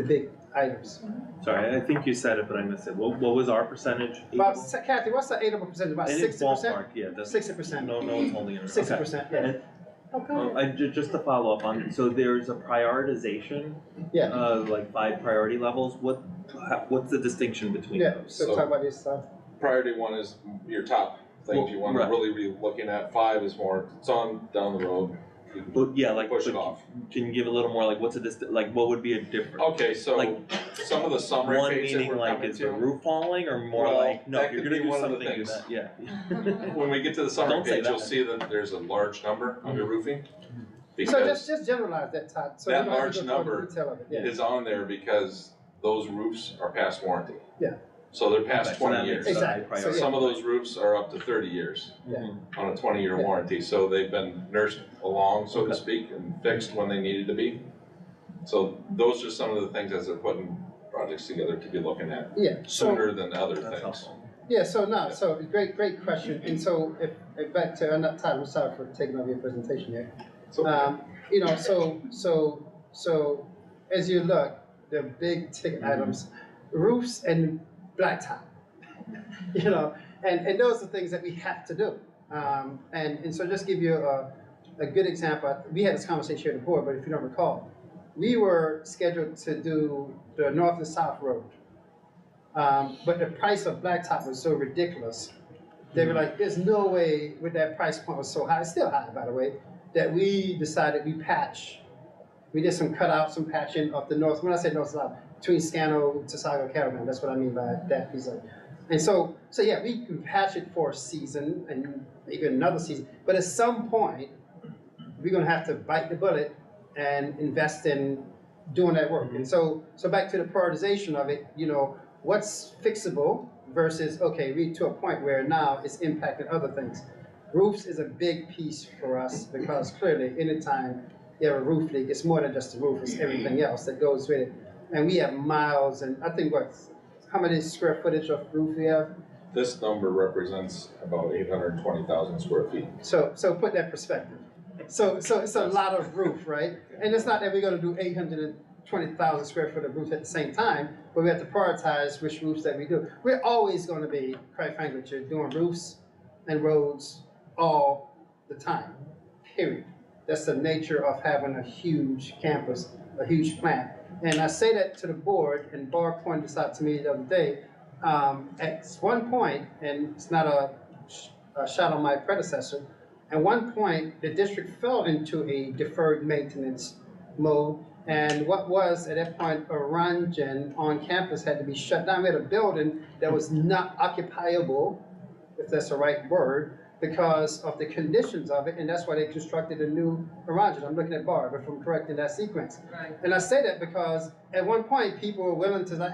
big items. Sorry, I think you said it, but I missed it. What was our percentage? About, Kathy, what's the aidable percentage? About 60%? Ballpark, yeah. 60%. No one's holding it. 60%, yeah. And, just to follow up on, so there's a prioritization Yeah. of like 5 priority levels. What's the distinction between Yeah, those? so talk about this stuff. Priority 1 is your top things you want Right. to really be looking at. 5 is more, it's on down the road. You can But yeah, like push it off. Can you give a little more like what's a like what would be a difference? Okay, so Like, some of the summary One page that meaning we're like coming is the to, roof falling, or more Well, like no, that if you're could gonna be do one of the something, do things. that. Yeah. when we get to the summary Don't say page, you'll that. see that there's a large number under roofing. So Because just generalize that, Todd. So that you don't have large to go through number the detail of it. Yeah. is on there because those roofs are past warranty. Yeah. So they're past Okay, so 20 that years. makes it a high Exactly. So, priority. Some of those roofs are up to 30 years Yeah. on a 20-year Yeah. warranty, so they've been nursed along, so to Okay. speak, and fixed when they needed to be. So those are some of the things as they're putting projects together to be looking at Yeah, so, sooner than other That's things. helpful. yeah, so now, so great question. And so if back to, I'm not Todd, I'm sorry for taking over your presentation here. So, So as you look, the big ticket items, roofs and blacktop, and those are things that we have to do. And so just give you a good example. We had this conversation here at the board, but if you don't recall, we were scheduled to do the north and south road. But the price of blacktop was so ridiculous. They were like, there's no way with that price point was so high, it's still high, by the way, that we decided we did some cutouts, some patching of the north, when I say north south, between Scano, Tasago, Caravan, that's what I mean by that piece of it. And so yeah, we can patch it for a season and maybe another season, but at some point, we're gonna have to bite the bullet and invest in doing that work. And so back to the prioritization of it, what's fixable versus, okay, we to a point where now it's impacting other things. Roofs is a big piece for us because clearly anytime you have a roof leak, it's more than just the roof, it's everything else that goes with it. And we have miles, and I think how many square footage of roof we have? this number represents about 820,000 square feet. So put that perspective. So it's a lot of roof, right? And it's not that we're gonna do 820,000 square foot of roof at the same time, but we have to prioritize which roofs that we do. We're always gonna be, quite frankly, doing roofs and roads all the time, period. That's the nature of having a huge campus, a huge plant. And I say that to the board, and Barb pointed this out to me the other day, at one point, and it's not a shot on my predecessor, at one point, the district fell into a deferred maintenance mode, and what was, at that point, a Ranjan on campus had to be shut down. We had a building that was not occupiable, if that's the right word, because of the conditions of it, and that's why they constructed a new garage. I'm looking at Barb, if I'm correct in that sequence. Right. And I say that because at one point, people were willing to like,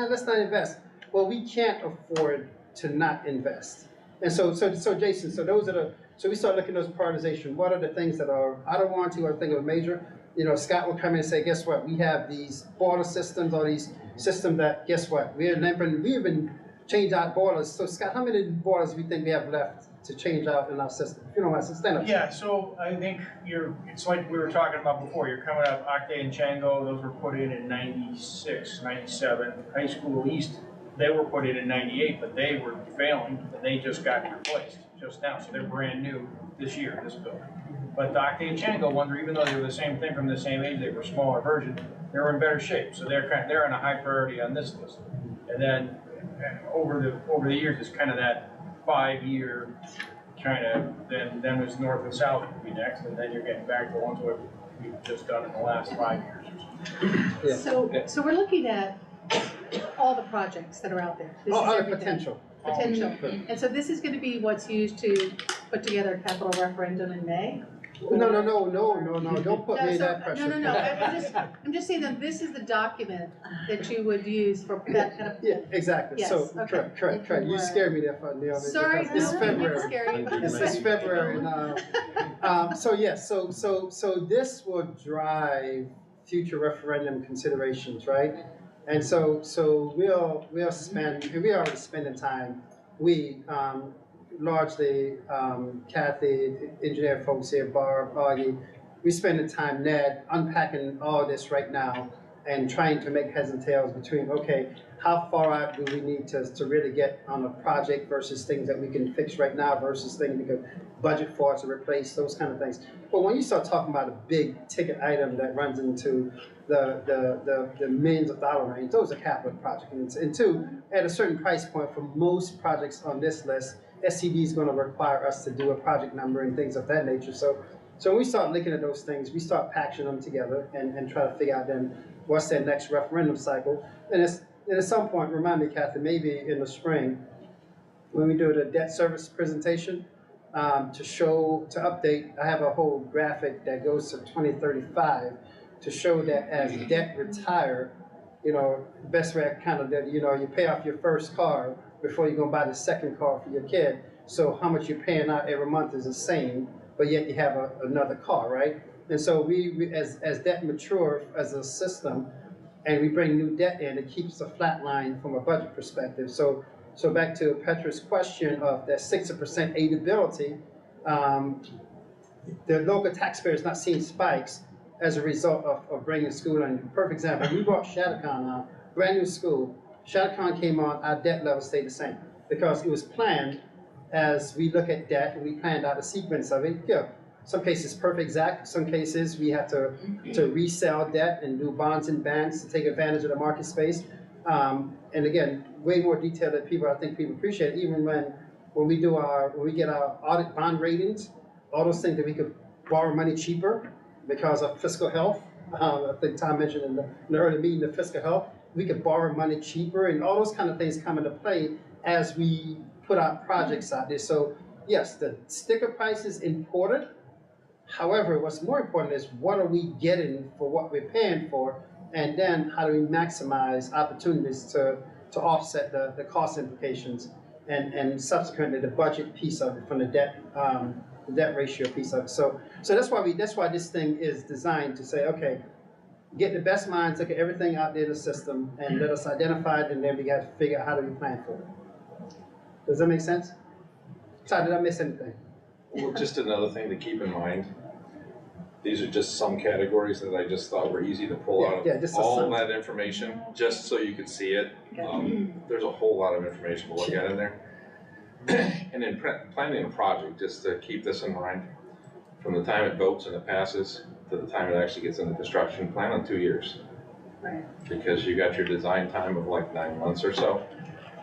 let's not invest. Well, we can't afford to not invest. And so Jason, so we start looking at those prioritization. What are the things that are out of warranty or think of major? You know, Scott will come in and say, guess what? We have these boiler systems or these systems that, guess what? We even changed out boilers. So Scott, how many boilers do we think we have left to change out in our system? If you don't mind, stand up. Yeah, so I think it's like we were talking about before, you're coming up Octay and Chango, those were put in 96, 97. High School East, they were put in 98, but they were failing, and they just got replaced just now, so they're brand new this year, this building. But the Octay and Chango ones, even though they were the same thing from the same age, they were a smaller version, they were in better shape, so they're on a high priority on this list. And then over the years, it's kind of that 5-year kind of, then there's north and south would be next, and then you're getting back to the ones we've just done in the last 5 years or so. Yeah. So we're looking at all the projects that are out there. This is Other everything. potential. Potential. And so this is gonna be what's used to put together a capital referendum in May? No, don't put me in that pressure. No, I'm just saying that this is the document that you would use for that kind of. Yeah, exactly. Yes, So, okay. correct. You scared me there for a minute. Sorry, It's no, February. it's scary. It's February now. So yes, so this will drive future referendum considerations, right? And so we'll spend, and we're already spending time, largely Kathy, engineer folks here, Barb, Augie, we spend the time, Ned, unpacking all this right now and trying to make heads and tails between, okay, how far out do we need to really get on a project versus things that we can fix right now versus things we could budget for to replace, those kind of things. But when you start talking about a big ticket item that runs into the millions of dollar range, those are capital projects. And two, at a certain price point for most projects on this list, SCD is going to require us to do a project number and things of that nature. So when we start looking at those things, we start packaging them together and try to figure out then what's their next referendum cycle. And at some point, remind me, Kathy, maybe in the spring, when we do the debt service presentation, to update, I have a whole graphic that goes to 2035 to show that as debt retire, best way I kind of did, you pay off your first car before you go buy the second car for your kid. So how much you're paying out every month is the same, but yet you have another car, right? And so we as debt matures as a system, and we bring new debt in, it keeps a flat line from a budget perspective. So back to Petra's question of that 60% aidability, the local taxpayer is not seeing spikes as a result of bringing school in. Perfect example, we brought Shattuckon on, brand new school. Shattuckon came on, our debt level stayed the same because it was planned as we look at debt and we planned out a sequence of it. Yeah, some cases perfect exact, some cases we have to resell debt and do bonds and banks to take advantage of the market space. And again, way more detail that I think people appreciate, even when we get our audit bond ratings, all those things that we could borrow money cheaper because of fiscal health. I think Tom mentioned in the early meeting, the fiscal health, we could borrow money cheaper and all those kind of things come into play as we put our projects out there. So yes, the sticker price is important. However, what's more important is what are we getting for what we're paying for, and then how do we maximize opportunities to offset the cost implications and subsequently the budget piece of it from the debt ratio piece of it. So that's why this thing is designed to say, okay, get the best minds, look at everything out there in the system, and let us identify it, and then we got to figure out how do we plan for it. Does that make sense? Todd, did I miss anything? Well, just another thing to keep in mind, these are just some categories that I just thought were easy to pull out of all that information, just so you could see it. There's a whole lot of information to look at in there. And in planning a project, just to keep this in mind, from the time it votes and it passes to the time it actually gets into construction, plan on 2 years. Right. Because you got your design time of like 9 months or so,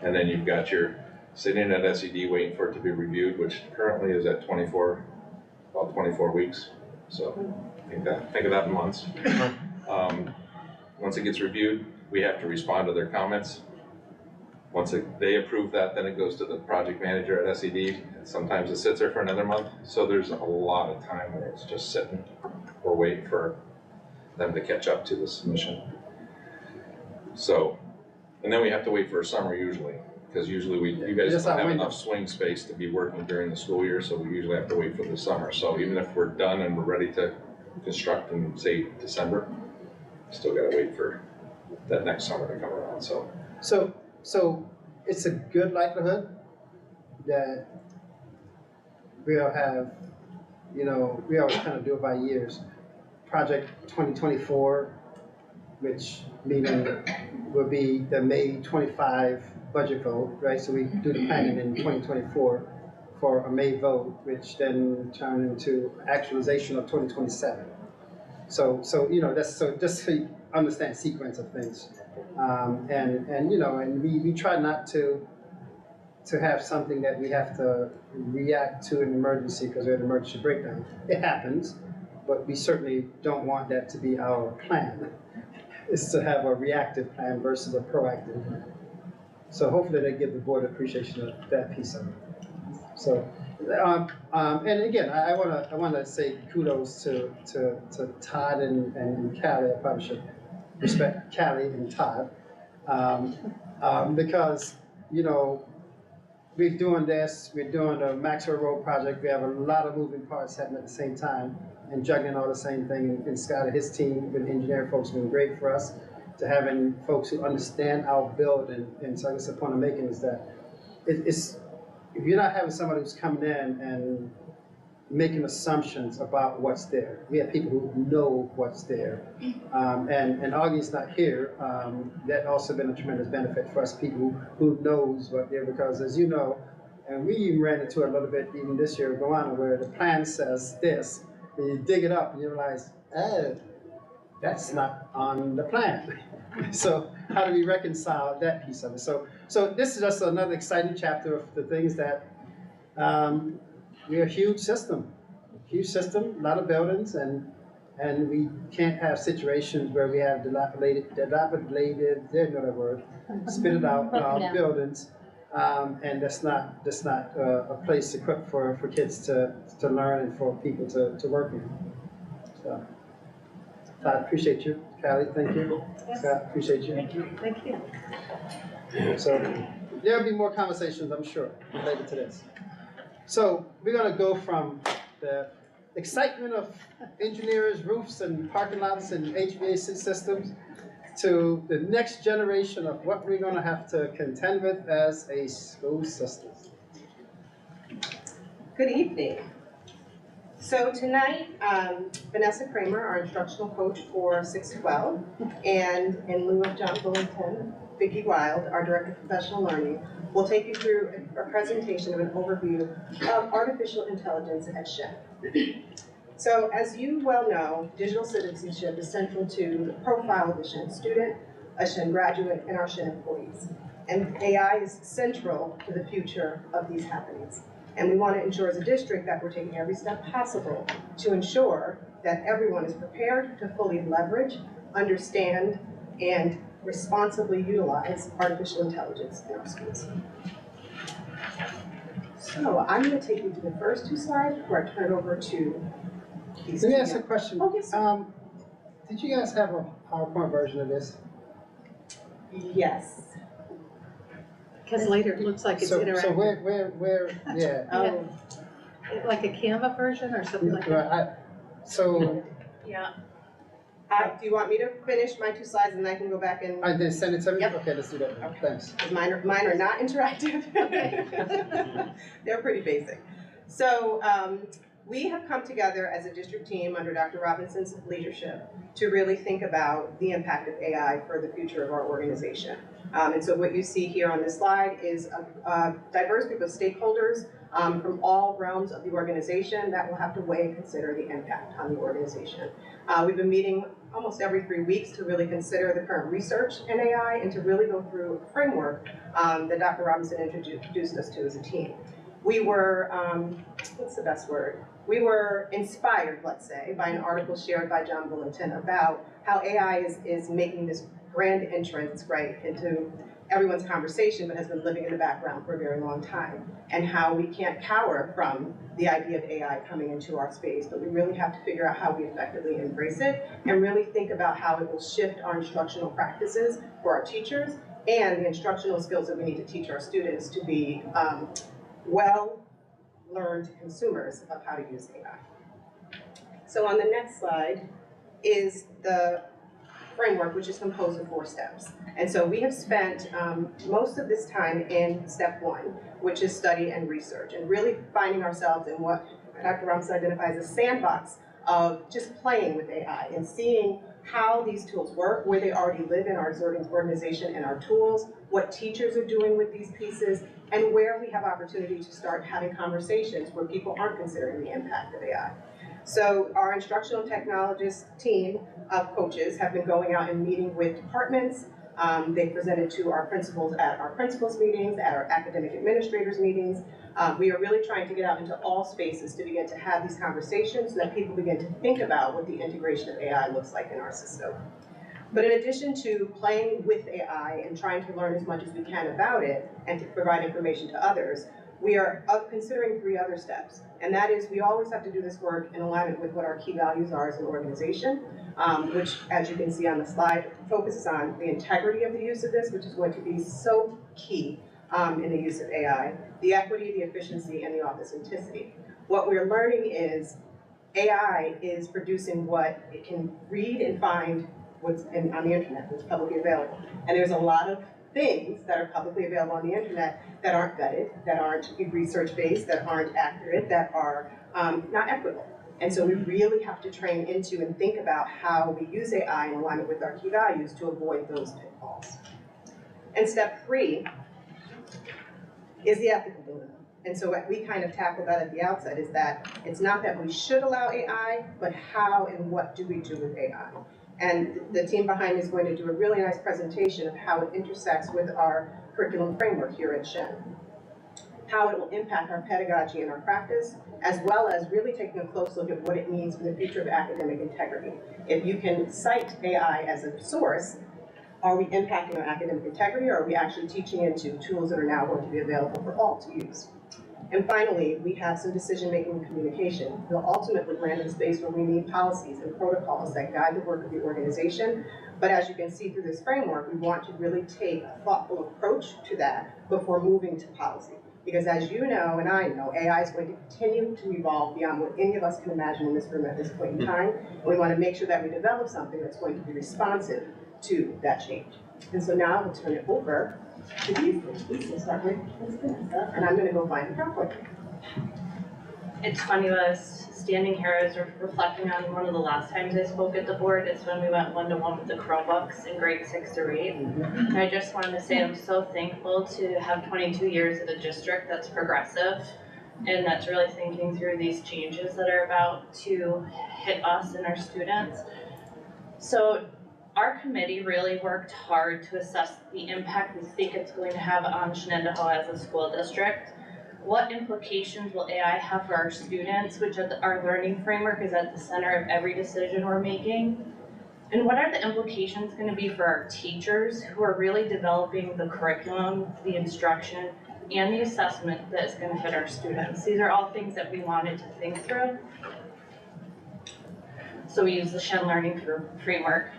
and then you've got your sitting at SED waiting for it to be reviewed, which currently is at about 24 weeks. So think of that in months. Once it gets reviewed, we have to respond to their comments. Once they approve that, then it goes to the project manager at SED, and sometimes it sits there for another month. So there's a lot of time where it's just sitting or waiting for them to catch up to the submission. So, and then we have to wait for summer usually, because usually you guys Just don't our have window. enough swing space to be working during the school year, so we usually have to wait for the summer. So even if we're done and we're ready to construct in, say, December, still gotta wait for that next summer to come around, so. So it's a good likelihood that we'll have, we always kind of do it by years. Project 2024, which meaning will be the May 25 budget vote, right? So we do the planning in 2024 for a May vote, which then turn into actualization of 2027. So that's just so you understand sequence of things. And we try not to have something that we have to react to an emergency because we had an emergency breakdown. It happens, but we certainly don't want that to be our plan. It's to have a reactive plan versus a proactive plan. So hopefully they give the board appreciation of that piece of it. So, and again, I wanna say kudos to Todd and Callie. I probably should respect Callie and Todd, because we're doing this, we're doing the Maxwell Road project. We have a lot of moving parts happening at the same time and juggling all the same thing. And Scott and his team, with engineering folks, have been great for us to having folks who understand our building. And so I guess the point I'm making is that it's if you're not having somebody who's coming in and making assumptions about what's there. We have people who know what's there. And Augie's not here. That also been a tremendous benefit for us, people who knows what there, because as you know, and we even ran into it a little bit even this year going on, where the plan says this, and you dig it up and you realize, that's not on the plan. So how do we reconcile that piece of it? So this is just another exciting chapter of the things that we're a huge system, a lot of buildings, and we can't have situations where we have dilapidated, there's another word, spit it out, buildings, and that's not a place equipped for kids to learn and for people to work in. So, Todd, appreciate you. Callie, thank you. Scott, appreciate you. Thank you. So there'll be more conversations, I'm sure, related to this. So we're gonna go from the excitement of engineers, roofs, and parking lots and HVAC systems to the next generation of what we're gonna have to contend with as a school system. Good evening. So tonight, Vanessa Kramer, our instructional coach for 612, and in lieu of John Bullington, Vicki Wild, our Director of Professional Learning, will take you through a presentation of an overview of artificial intelligence at Shen. So as you well know, digital citizenship is central to the profile of the Shen student, a Shen graduate, and our Shen employees. And AI is central to the future of these happenings. And we want to ensure as a district that we're taking every step possible to ensure that everyone is prepared to fully leverage, understand, and responsibly utilize artificial intelligence in our schools. So I'm going to take you to the first two slides before I turn it over to these Let me two ask a young- question. Oh, yes, sir. Did you guys have a PowerPoint version of this? Yes. Because later it looks like it's So interactive. where, yeah. Oh, like a Canva version or something like that? Yeah. Do you want me to finish my two slides and I can go back and, I did send it to me? Yep. Okay, let's do that then. Okay. Thanks. because mine are not interactive. They're pretty basic. So we have come together as a district team under Dr. Robinson's leadership to really think about the impact of AI for the future of our organization. And so what you see here on this slide is a diverse group of stakeholders from all realms of the organization that will have to weigh and consider the impact on the organization. We've been meeting almost every 3 weeks to really consider the current research in AI and to really go through a framework that Dr. Robinson introduced us to as a team. We were, what's the best word? We were inspired, let's say, by an article shared by John Bullington about how AI is making this grand entrance, right, into everyone's conversation, but has been living in the background for a very long time, and how we can't cower from the idea of AI coming into our space, but we really have to figure out how we effectively embrace it and really think about how it will shift our instructional practices for our teachers and the instructional skills that we need to teach our students to be well-learned consumers of how to use AI. So on the next slide is the framework, which is composed of 4 steps. And so we have spent most of this time in step 1, which is study and research, and really finding ourselves in what Dr. Robinson identifies as a sandbox of just playing with AI and seeing how these tools work, where they already live in our organization and our tools, what teachers are doing with these pieces, and where we have opportunity to start having conversations where people aren't considering the impact of AI. So our instructional technologist team of coaches have been going out and meeting with departments. They presented to our principals at our principals meetings, at our academic administrators meetings. We are really trying to get out into all spaces to begin to have these conversations so that people begin to think about what the integration of AI looks like in our system. But in addition to playing with AI and trying to learn as much as we can about it and to provide information to others, we are considering 3 other steps. And that is, we always have to do this work in alignment with what our key values are as an organization, which, as you can see on the slide, focuses on the integrity of the use of this, which is going to be so key in the use of AI, the equity, the efficiency, and the authenticity. What we're learning is AI is producing what it can read and find what's on the internet, what's publicly available. And there's a lot of things that are publicly available on the internet that aren't vetted, that aren't research-based, that aren't accurate, that are not equitable. And so we really have to train into and think about how we use AI in alignment with our key values to avoid those pitfalls. And step 3 is the ethical dilemma. And so what we kind of tackled that at the outset is that it's not that we should allow AI, but how and what do we do with AI? And the team behind me is going to do a really nice presentation of how it intersects with our curriculum framework here at Shen. How it will impact our pedagogy and our practice, as well as really taking a close look at what it means for the future of academic integrity. If you can cite AI as a source, are we impacting our academic integrity, or are we actually teaching into tools that are now going to be available for all to use? And finally, we have some decision-making and communication. We'll ultimately land in a space where we need policies and protocols that guide the work of the organization. But as you can see through this framework, we want to really take a thoughtful approach to that before moving to policy. Because as you know, and I know, AI is going to continue to evolve beyond what any of us can imagine in this room at this point in time. And we want to make sure that we develop something that's going to be responsive to that change. And so now I'll turn it over to these ladies. We'll start with Ms. Vanessa, and I'm going to go find the PowerPoint. It's funny, when I was standing here, I was reflecting on one of the last times I spoke at the board. It's when we went one-to-one with the Chromebooks in grade 6 to 8. And I just wanted to say I'm so thankful to have 22 years at a district that's progressive and that's really thinking through these changes that are about to hit us and our students. So our committee really worked hard to assess the impact we think it's going to have on Shenendehowa as a school district. What implications will AI have for our students, which our learning framework is at the center of every decision we're making? And what are the implications going to be for our teachers who are really developing the curriculum, the instruction, and the assessment that is going to fit our students? These are all things that we wanted to think through. So we use the Shen Learning Framework.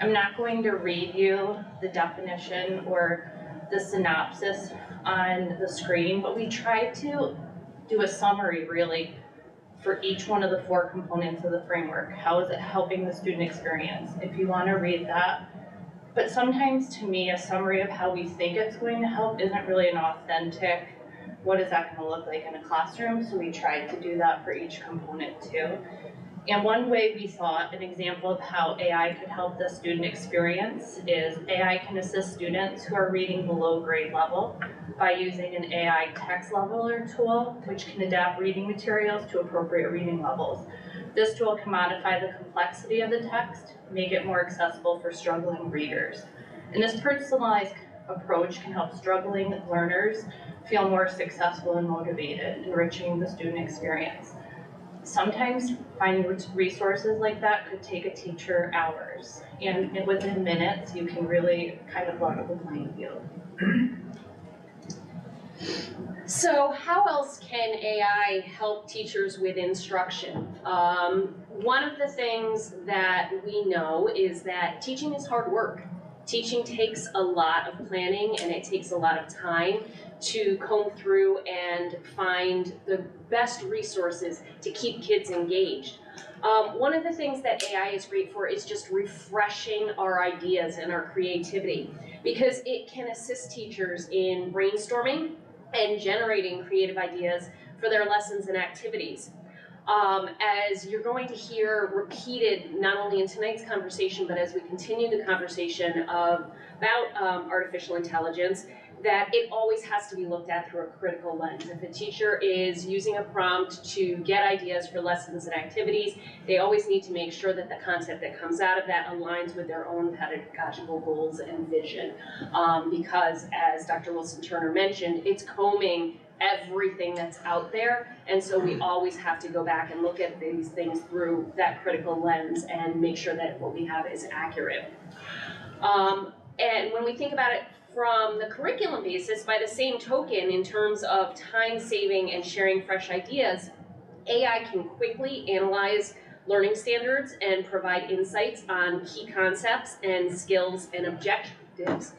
I'm not going to read you the definition or the synopsis on the screen, but we tried to do a summary really for each one of the 4 components of the framework. How is it helping the student experience? If you want to read that. But sometimes to me, a summary of how we think it's going to help isn't really an authentic, what is that going to look like in a classroom? So we tried to do that for each component too. And one way we saw an example of how AI could help the student experience is AI can assist students who are reading below grade level by using an AI text leveler tool, which can adapt reading materials to appropriate reading levels. This tool can modify the complexity of the text, make it more accessible for struggling readers. And this personalized approach can help struggling learners feel more successful and motivated, enriching the student experience. sometimes finding resources like that could take a teacher hours. And within minutes, you can really kind of level the playing field. So how else can AI help teachers with instruction? One of the things that we know is that teaching is hard work. Teaching takes a lot of planning and it takes a lot of time to comb through and find the best resources to keep kids engaged. One of the things that AI is great for is just refreshing our ideas and our creativity, because it can assist teachers in brainstorming and generating creative ideas for their lessons and activities. As you're going to hear repeated, not only in tonight's conversation, but as we continue the conversation about artificial intelligence, that it always has to be looked at through a critical lens. If a teacher is using a prompt to get ideas for lessons and activities, they always need to make sure that the concept that comes out of that aligns with their own pedagogical goals and vision. Because as Dr. Wilson-Turner mentioned, it's combing everything that's out there, and so we always have to go back and look at these things through that critical lens and make sure that what we have is accurate. And when we think about it from the curriculum basis, by the same token, in terms of time saving and sharing fresh ideas, AI can quickly analyze learning standards and provide insights on key concepts and skills and objectives.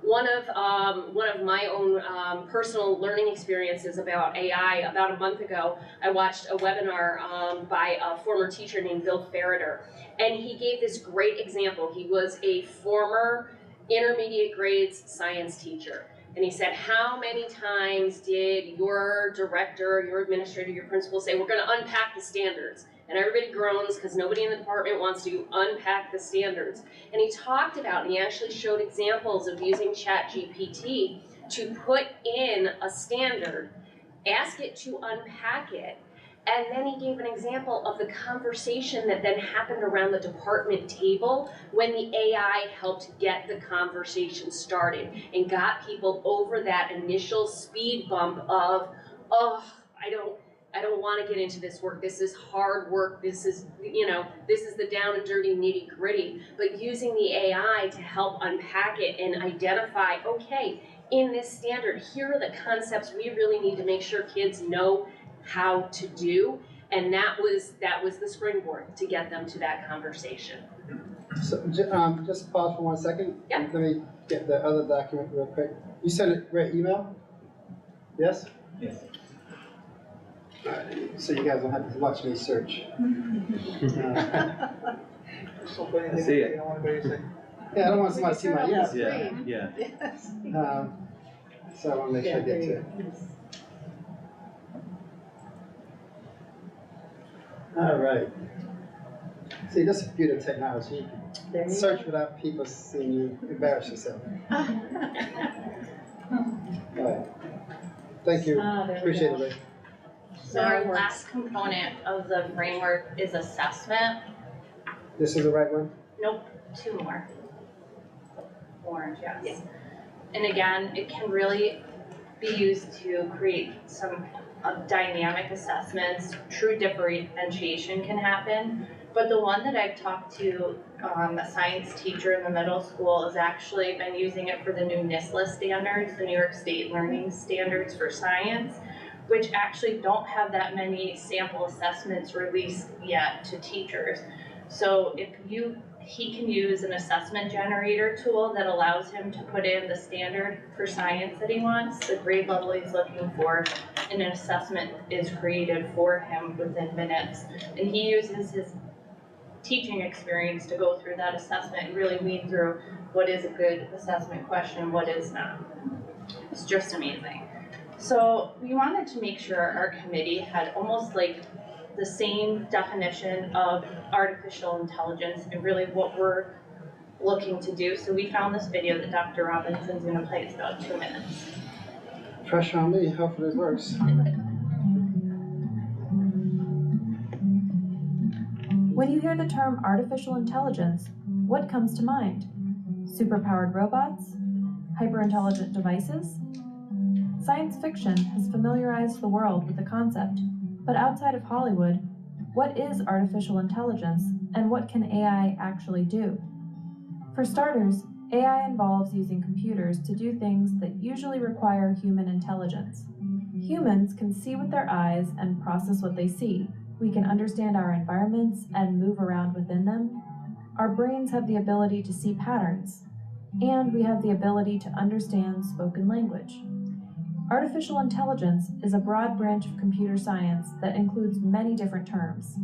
One of my own personal learning experiences about AI, about a month ago, I watched a webinar by a former teacher named Bill Ferreter, and he gave this great example. He was a former intermediate grades science teacher, and he said, how many times did your director, your administrator, your principal say, we're going to unpack the standards? And everybody groans because nobody in the department wants to unpack the standards. And he talked about, and he actually showed examples of using ChatGPT to put in a standard, ask it to unpack it, and then he gave an example of the conversation that then happened around the department table when the AI helped get the conversation started and got people over that initial speed bump of, oh, I don't want to get into this work. This is hard work. This is the down and dirty nitty gritty. But using the AI to help unpack it and identify, okay, in this standard, here are the concepts we really need to make sure kids know how to do. And that was the springboard to get them to that conversation. So, just pause for 1 second. Yeah. Let me get the other document real quick. You sent it via email? Yes? Yes. So you guys don't have to watch me search. I see it. Yeah, I don't want somebody to see my email. Yeah. Yes. So I want to make sure I get to it. All right. See, this is the beauty of technology. You can search without people seeing you embarrass yourself. All right. Thank you. Appreciate it, Ray. So our last component of the framework is assessment. This is the right one? Nope, two more. Orange, yes. And again, it can really be used to create some dynamic assessments. True differentiation can happen. But the one that I've talked to a science teacher in the middle school has actually been using it for the new NISLA standards, the New York State Learning Standards for Science, which actually don't have that many sample assessments released yet to teachers. So he can use an assessment generator tool that allows him to put in the standard for science that he wants, the grade level he's looking for, and an assessment is created for him within minutes. And he uses his teaching experience to go through that assessment and really weed through what is a good assessment question and what is not. It's just amazing. So we wanted to make sure our committee had almost like the same definition of artificial intelligence and really what we're looking to do. So we found this video that Dr. Robinson's going to play. It's about 2 minutes. Pressure on me, hopefully it works. When you hear the term artificial intelligence, what comes to mind? Superpowered robots? Hyper-intelligent devices? Science fiction has familiarized the world with the concept, but outside of Hollywood, What is artificial intelligence, and what can AI actually do? For starters, AI involves using computers to do things that usually require human intelligence. Humans can see with their eyes and process what they see. We can understand our environments and move around within them. Our brains have the ability to see patterns, and we have the ability to understand spoken language. Artificial intelligence is a broad branch of computer science that includes many different terms.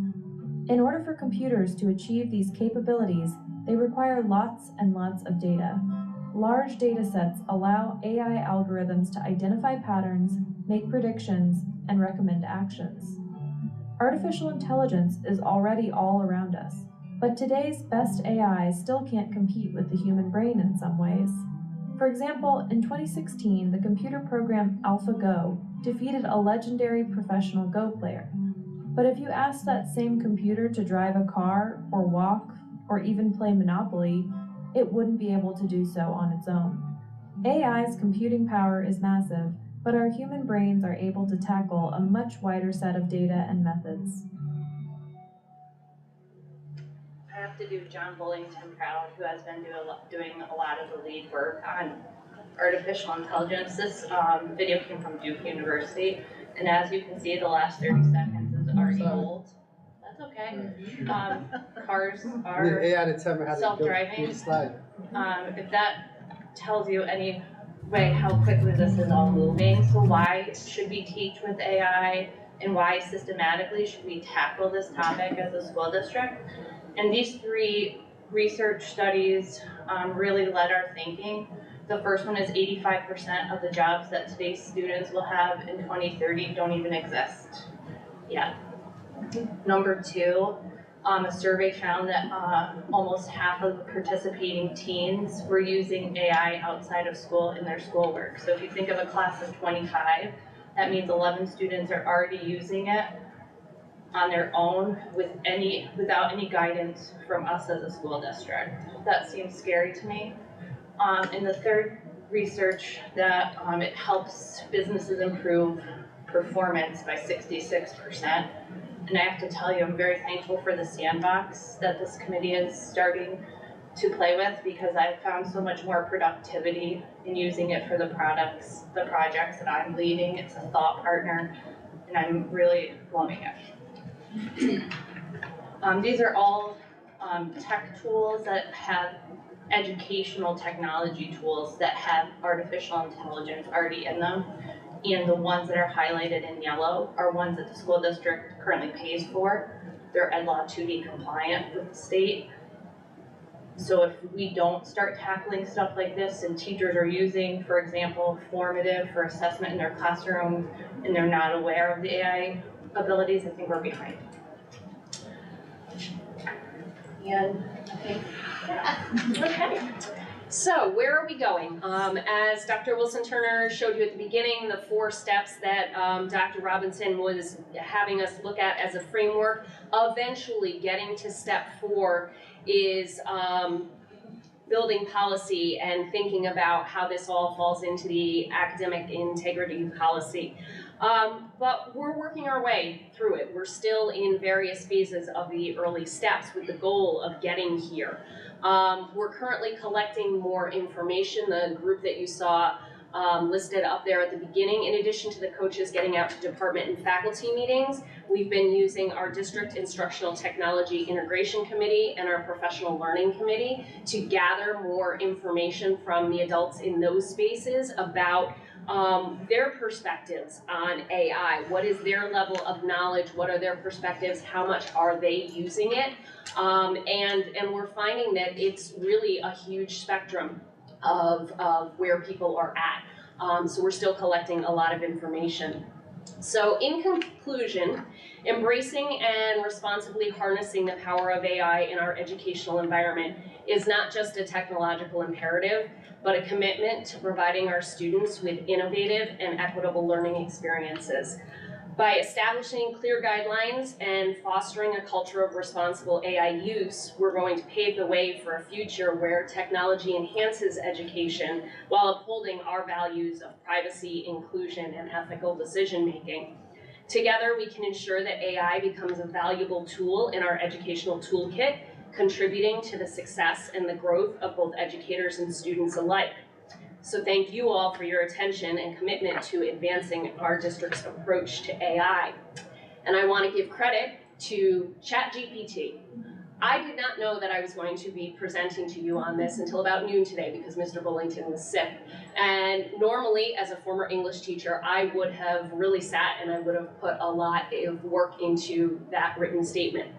In order for computers to achieve these capabilities, they require lots and lots of data. Large data sets allow AI algorithms to identify patterns, make predictions, and recommend actions. Artificial intelligence is already all around us, but today's best AI still can't compete with the human brain in some ways. For example, in 2016, the computer program AlphaGo defeated a legendary professional Go player. But if you ask that same computer to drive a car, or walk, or even play Monopoly, it wouldn't be able to do so on its own. AI's computing power is massive, but our human brains are able to tackle a much wider set of data and methods. I have to do John Bullington proud, who has been doing a lot of the lead work on artificial intelligence. This video came from Duke University, and as you can see, the last 30 seconds is already old. That's okay. Cars are AI to tell me how to self-driving. do the slide. If that tells you any way how quickly this is all moving, so why should we teach with AI, and why systematically should we tackle this topic as a school district? And these three research studies really led our thinking. The first one is 85% of the jobs that today's students will have in 2030 don't even exist yet. Number two, a survey found that almost half of the participating teens were using AI outside of school in their schoolwork. So if you think of a class of 25, that means 11 students are already using it on their own without any guidance from us as a school district. That seems scary to me. And the third research that it helps businesses improve performance by 66%. And I have to tell you, I'm very thankful for the sandbox that this committee is starting to play with, because I've found so much more productivity in using it for the projects that I'm leading. It's a thought partner, and I'm really loving it. These are all tech tools that have educational technology tools that have artificial intelligence already in them. And the ones that are highlighted in yellow are ones that the school district currently pays for. They're EdLaw 2D compliant with the state. So if we don't start tackling stuff like this and teachers are using, for example, formative for assessment in their classroom and they're not aware of the AI abilities, I think we're behind. And I think, yeah. Okay. So where are we going? As Dr. Wilson-Turner showed you at the beginning, the 4 steps that Dr. Robinson was having us look at as a framework, eventually getting to step 4 is building policy and thinking about how this all falls into the academic integrity policy. But we're working our way through it. We're still in various phases of the early steps with the goal of getting here. We're currently collecting more information. The group that you saw listed up there at the beginning, in addition to the coaches getting out to department and faculty meetings, we've been using our district instructional technology integration committee and our professional learning committee to gather more information from the adults in those spaces about their perspectives on AI. What is their level of knowledge? What are their perspectives? How much are they using it? And we're finding that it's really a huge spectrum of where people are at. So we're still collecting a lot of information. So in conclusion, embracing and responsibly harnessing the power of AI in our educational environment is not just a technological imperative, but a commitment to providing our students with innovative and equitable learning experiences. By establishing clear guidelines and fostering a culture of responsible AI use, we're going to pave the way for a future where technology enhances education while upholding our values of privacy, inclusion, and ethical decision-making. Together, we can ensure that AI becomes a valuable tool in our educational toolkit, contributing to the success and the growth of both educators and students alike. So thank you all for your attention and commitment to advancing our district's approach to AI. And I want to give credit to ChatGPT. I did not know that I was going to be presenting to you on this until about noon today because Mr. Bullington was sick. And normally, as a former English teacher, I would have really sat and I would have put a lot of work into that written statement.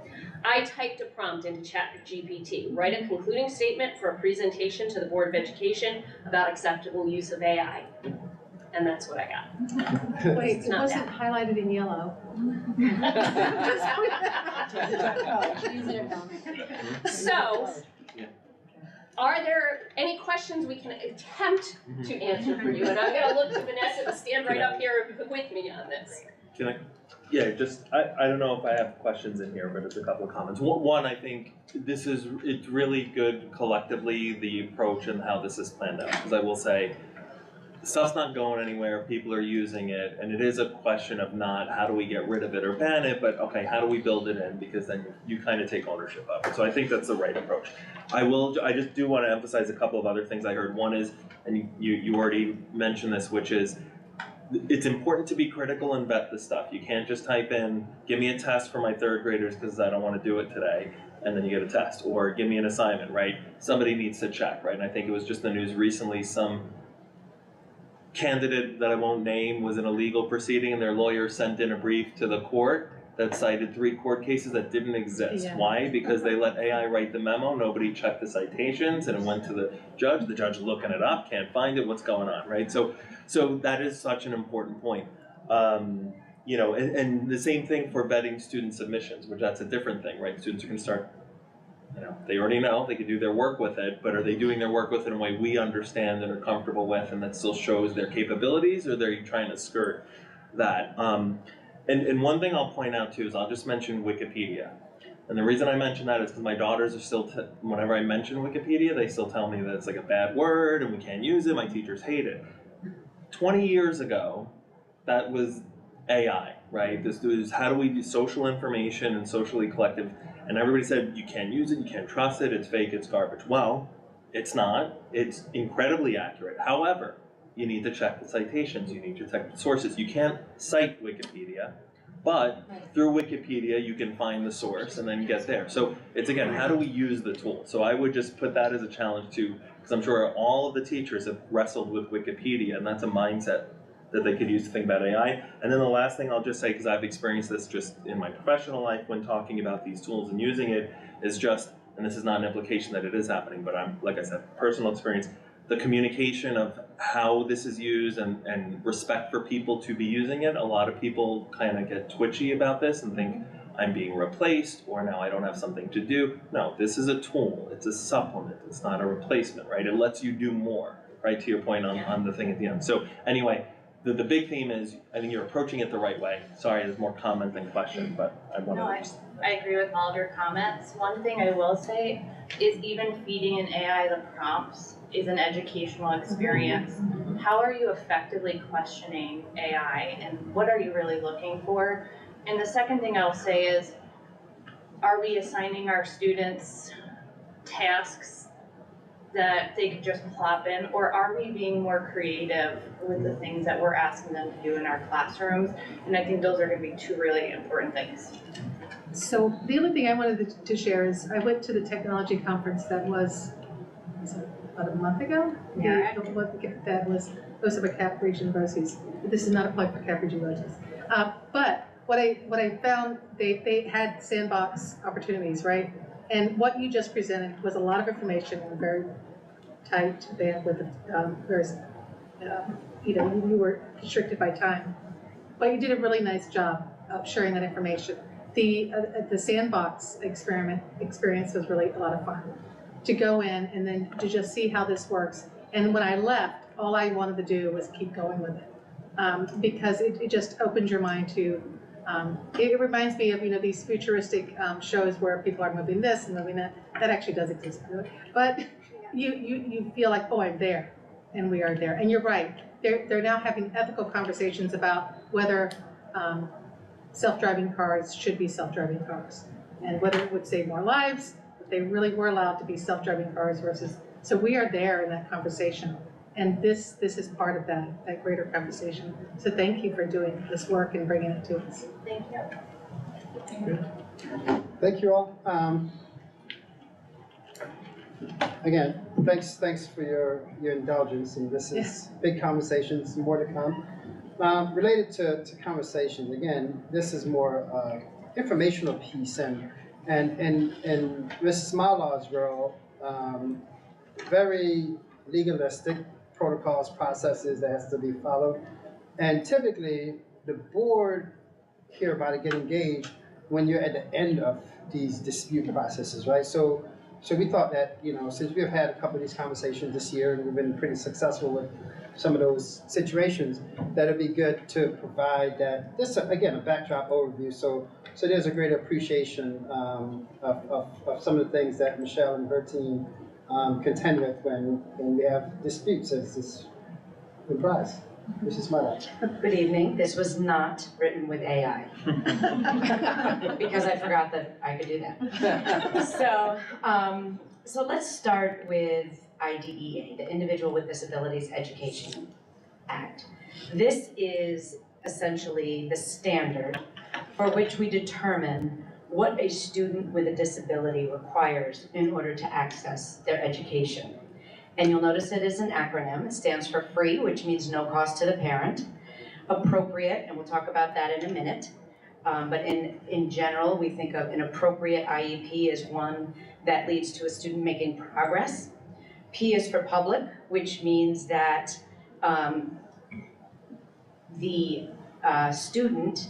I typed a prompt into ChatGPT, write a concluding statement for a presentation to the Board of Education about acceptable use of AI. And that's what I got. Wait, It's it not wasn't highlighted in yellow. So, are there any questions we can attempt to answer for you? And I'm gonna look to Vanessa to stand right up here with me on this. Can I? Yeah, just, I don't know if I have questions in here, but it's a couple of comments. One, I think it's really good collectively, the approach and how this is planned out. Because I will say, stuff's not going anywhere, people are using it, and it is a question of not how do we get rid of it or ban it, but okay, how do we build it in? Because then you kind of take ownership of it. So I think that's the right approach. I just do want to emphasize a couple of other things I heard. One is, and you already mentioned this, which is, it's important to be critical and vet the stuff. You can't just type in, give me a test for my third graders because I don't want to do it today, and then you get a test. Or give me an assignment, right? Somebody needs to check, right? And I think it was just in the news recently, some candidate that I won't name was in a legal proceeding and their lawyer sent in a brief to the court that cited 3 court cases that didn't exist. Yeah. Why? Because they let AI write the memo, nobody checked the citations, and it went to the judge looking it up, can't find it, what's going on, right? So that is such an important point. You know, and the same thing for vetting student submissions, which that's a different thing, right? Students are gonna start, you know, they already know, they can do their work with it, but are they doing their work with it in a way we understand and are comfortable with and that still shows their capabilities, or are they trying to skirt that? And one thing I'll point out too is I'll just mention Wikipedia. And the reason I mention that is because my daughters are still, whenever I mention Wikipedia, they still tell me that it's like a bad word and we can't use it, my teachers hate it. 20 years ago, that was AI, right? This was how do we do social information and socially collective, and everybody said you can't use it, you can't trust it, it's fake, it's garbage. Well, it's not, it's incredibly accurate. However, you need to check the citations, you need to check the sources. You can't cite Wikipedia, but through Wikipedia you can find the source and then get there. So it's again, how do we use the tool? So I would just put that as a challenge too, because I'm sure all of the teachers have wrestled with Wikipedia, and that's a mindset that they could use to think about AI. And then the last thing I'll just say, because I've experienced this just in my professional life when talking about these tools and using it, is just, and this is not an implication that it is happening, but I'm, like I said, personal experience, the communication of how this is used and respect for people to be using it. A lot of people kind of get twitchy about this and think I'm being replaced, or now I don't have something to do. No, this is a tool, it's a supplement, it's not a replacement, right? It lets you do more, right, to your point on the thing at the end. So anyway, the big theme is, I think you're approaching it the right way. Sorry, there's more comment than question, but I want to. I agree with all of your comments. One thing I will say is even feeding an AI the prompts is an educational experience. How are you effectively questioning AI and what are you really looking for? And the second thing I'll say is, are we assigning our students tasks that they could just plop in, or are we being more creative with the things that we're asking them to do in our classrooms? And I think those are going to be 2 really important things. So the other thing I wanted to share is I went to the technology conference that was about a month ago? Yeah. That was hosted by Cap Region Bosse's. This is not a plug for Cap Region Bosse's. But what I found, they had sandbox opportunities, right? And what you just presented was a lot of information in a very tight bandwidth. You were constricted by time, but you did a really nice job of sharing that information. The sandbox experience was really a lot of fun to go in and then to just see how this works. And when I left, all I wanted to do was keep going with it because it just opened your mind to. It reminds me of these futuristic shows where people are moving this and moving that. That actually does exist, but you feel like, oh, I'm there, and we are there. And you're right. They're now having ethical conversations about whether self-driving cars should be self-driving cars. And whether it would save more lives, if they really were allowed to be self-driving cars versus, so we are there in that conversation. And this is part of that greater conversation. So thank you for doing this work and bringing it to us. Thank you. Thank you all. Again, thanks for your indulgence, and this is big conversations, more to come. Related to conversations, again, this is more informational piece, and Mrs. Malaw's role, very legalistic protocols, processes that has to be followed, and typically the board here about it get engaged when you're at the end of these dispute processes, right? So we thought that, since we've had a couple of these conversations this year and we've been pretty successful with some of those situations, that it'd be good to provide that, this, again, a backdrop overview, so there's a greater appreciation of some of the things that Michelle and her team contend with when we have disputes, as this implies. Mrs. Mother. Good evening. This was not written with AI because I forgot that I could do that. So let's start with IDEA, the Individual with Disabilities Education Act. This is essentially the standard for which we determine what a student with a disability requires in order to access their education. And you'll notice it is an acronym. It stands for FREE, which means no cost to the parent. Appropriate, and we'll talk about that in a minute. But in general, we think of an appropriate IEP as one that leads to a student making progress. P is for public, which means that the student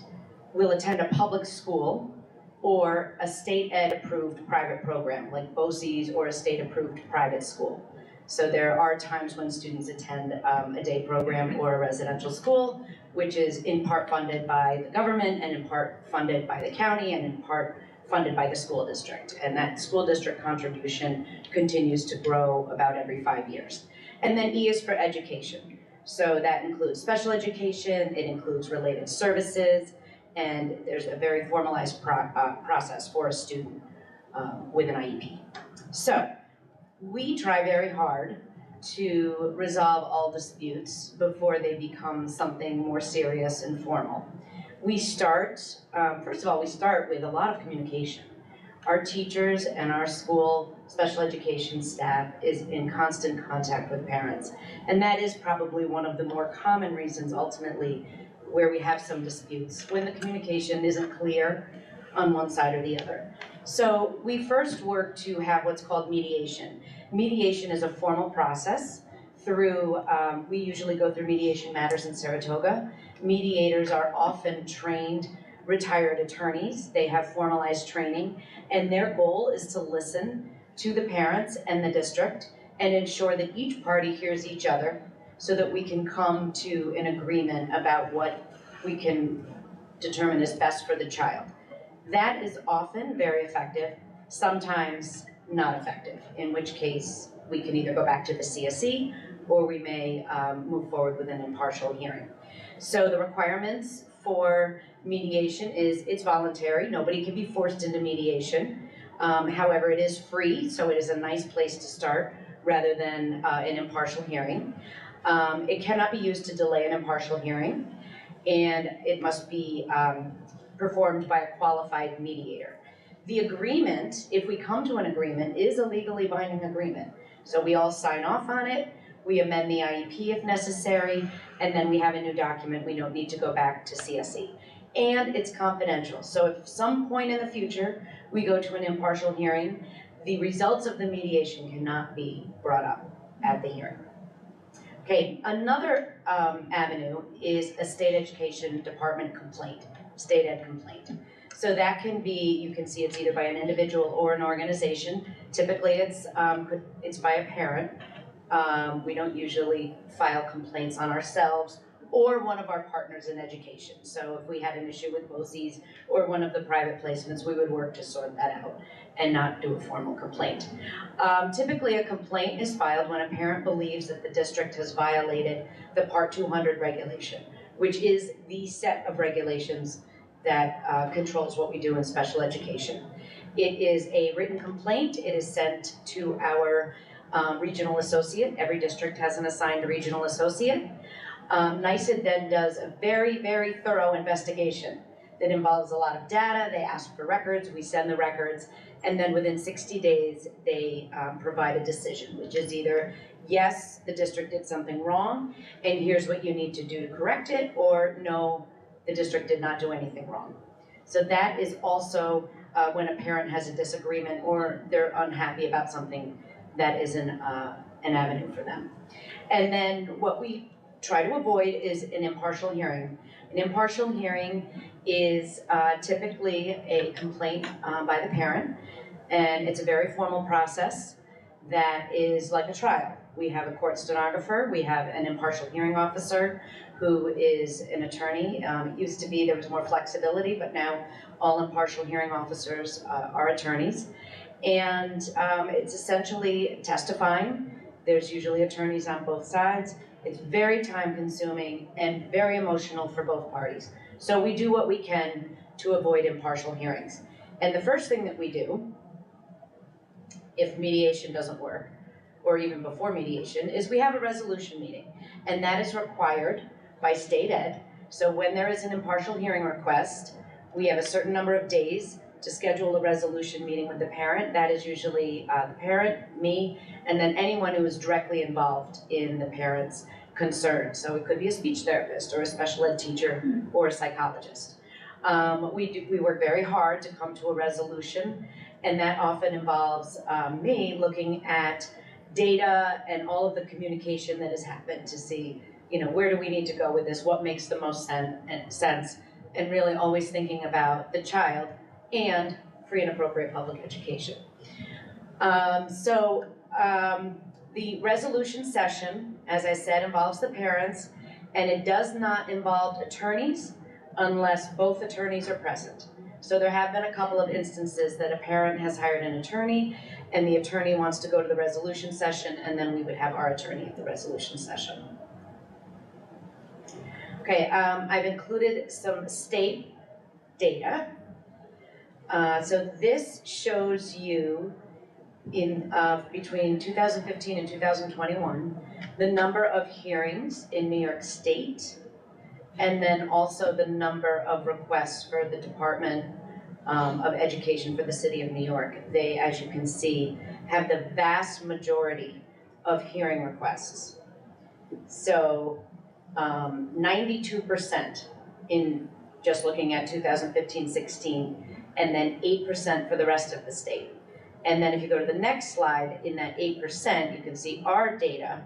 will attend a public school or a state ed approved private program like BOCES or a state approved private school. So there are times when students attend a day program or a residential school, which is in part funded by the government and in part funded by the county and in part funded by the school district. And that school district contribution continues to grow about every 5 years. And then E is for education. So that includes special education, it includes related services, and there's a very formalized process for a student with an IEP. So we try very hard to resolve all disputes before they become something more serious and formal. We start, first of all, we start with a lot of communication. Our teachers and our school special education staff is in constant contact with parents. And that is probably one of the more common reasons ultimately where we have some disputes, when the communication isn't clear on one side or the other. So we first work to have what's called mediation. Mediation is a formal process through, we usually go through Mediation Matters in Saratoga. Mediators are often trained retired attorneys. They have formalized training, and their goal is to listen to the parents and the district and ensure that each party hears each other so that we can come to an agreement about what we can determine is best for the child. That is often very effective, sometimes not effective, in which case we can either go back to the CSE or we may move forward with an impartial hearing. So the requirements for mediation is it's voluntary. Nobody can be forced into mediation. However, it is free, so it is a nice place to start rather than an impartial hearing. It cannot be used to delay an impartial hearing, and it must be performed by a qualified mediator. The agreement, if we come to an agreement, is a legally binding agreement. So we all sign off on it, we amend the IEP if necessary, and then we have a new document. We don't need to go back to CSE. And it's confidential. So if some point in the future we go to an impartial hearing, the results of the mediation cannot be brought up at the hearing. Okay, another avenue is a state education department complaint, state ed complaint. So that can be, you can see it's either by an individual or an organization. Typically it's by a parent. We don't usually file complaints on ourselves or one of our partners in education. So if we had an issue with BOCES or one of the private placements, we would work to sort that out and not do a formal complaint. Typically a complaint is filed when a parent believes that the district has violated the Part 200 regulation, which is the set of regulations that controls what we do in special education. It is a written complaint. It is sent to our regional associate. Every district has an assigned regional associate. NYSED then does a very, very thorough investigation that involves a lot of data. They ask for records, we send the records, and then within 60 days, they provide a decision, which is either, yes, the district did something wrong, and here's what you need to do to correct it, or no, the district did not do anything wrong. So that is also when a parent has a disagreement or they're unhappy about something, that is an avenue for them. And then what we try to avoid is an impartial hearing. An impartial hearing is typically a complaint by the parent, and it's a very formal process that is like a trial. We have a court stenographer, we have an impartial hearing officer who is an attorney. It used to be there was more flexibility, but now all impartial hearing officers are attorneys. And it's essentially testifying. There's usually attorneys on both sides. It's very time consuming and very emotional for both parties. So we do what we can to avoid impartial hearings. And the first thing that we do, if mediation doesn't work, or even before mediation, is we have a resolution meeting. And that is required by state ed. So when there is an impartial hearing request, we have a certain number of days to schedule a resolution meeting with the parent. That is usually the parent, me, and then anyone who is directly involved in the parent's concern. So it could be a speech therapist or a special ed teacher or a psychologist. We work very hard to come to a resolution, and that often involves me looking at data and all of the communication that has happened to see, where do we need to go with this, what makes the most sense, and really always thinking about the child and free and appropriate public education. The resolution session, as I said, involves the parents, and it does not involve attorneys unless both attorneys are present. So there have been a couple of instances that a parent has hired an attorney, and the attorney wants to go to the resolution session, and then we would have our attorney at the resolution session. Okay, I've included some state data. So this shows you in between 2015 and 2021, the number of hearings in New York State, and then also the number of requests for the Department of Education for the City of New York. They, as you can see, have the vast majority of hearing requests. So 92% in just looking at 2015-16, and then 8% for the rest of the state. And then if you go to the next slide, in that 8%, you can see our data.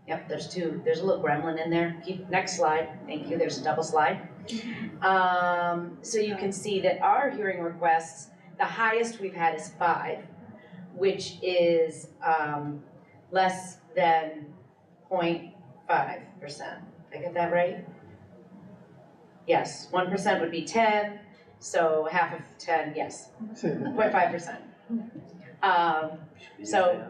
Yep, there's a little gremlin in there. Next slide, thank you, there's a double slide. So you can see that our hearing requests, the highest we've had is 5, which is less than 0.5%. Did I get that right? Yes, 1% would be 10, so half of 10, yes, 0.5%. So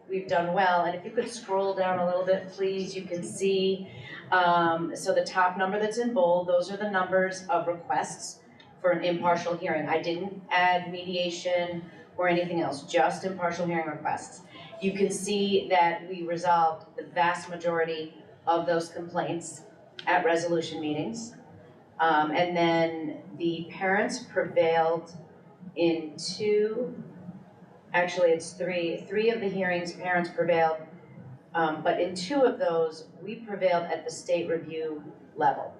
we've done well, and if you could scroll down a little bit, please, you can see, so the top number that's in bold, those are the numbers of requests for an impartial hearing. I didn't add mediation or anything else, just impartial hearing requests. You can see that we resolved the vast majority of those complaints at resolution meetings. And then the parents prevailed in 2, actually it's 3 of the hearings, parents prevailed, but in 2 of those, we prevailed at the state review level,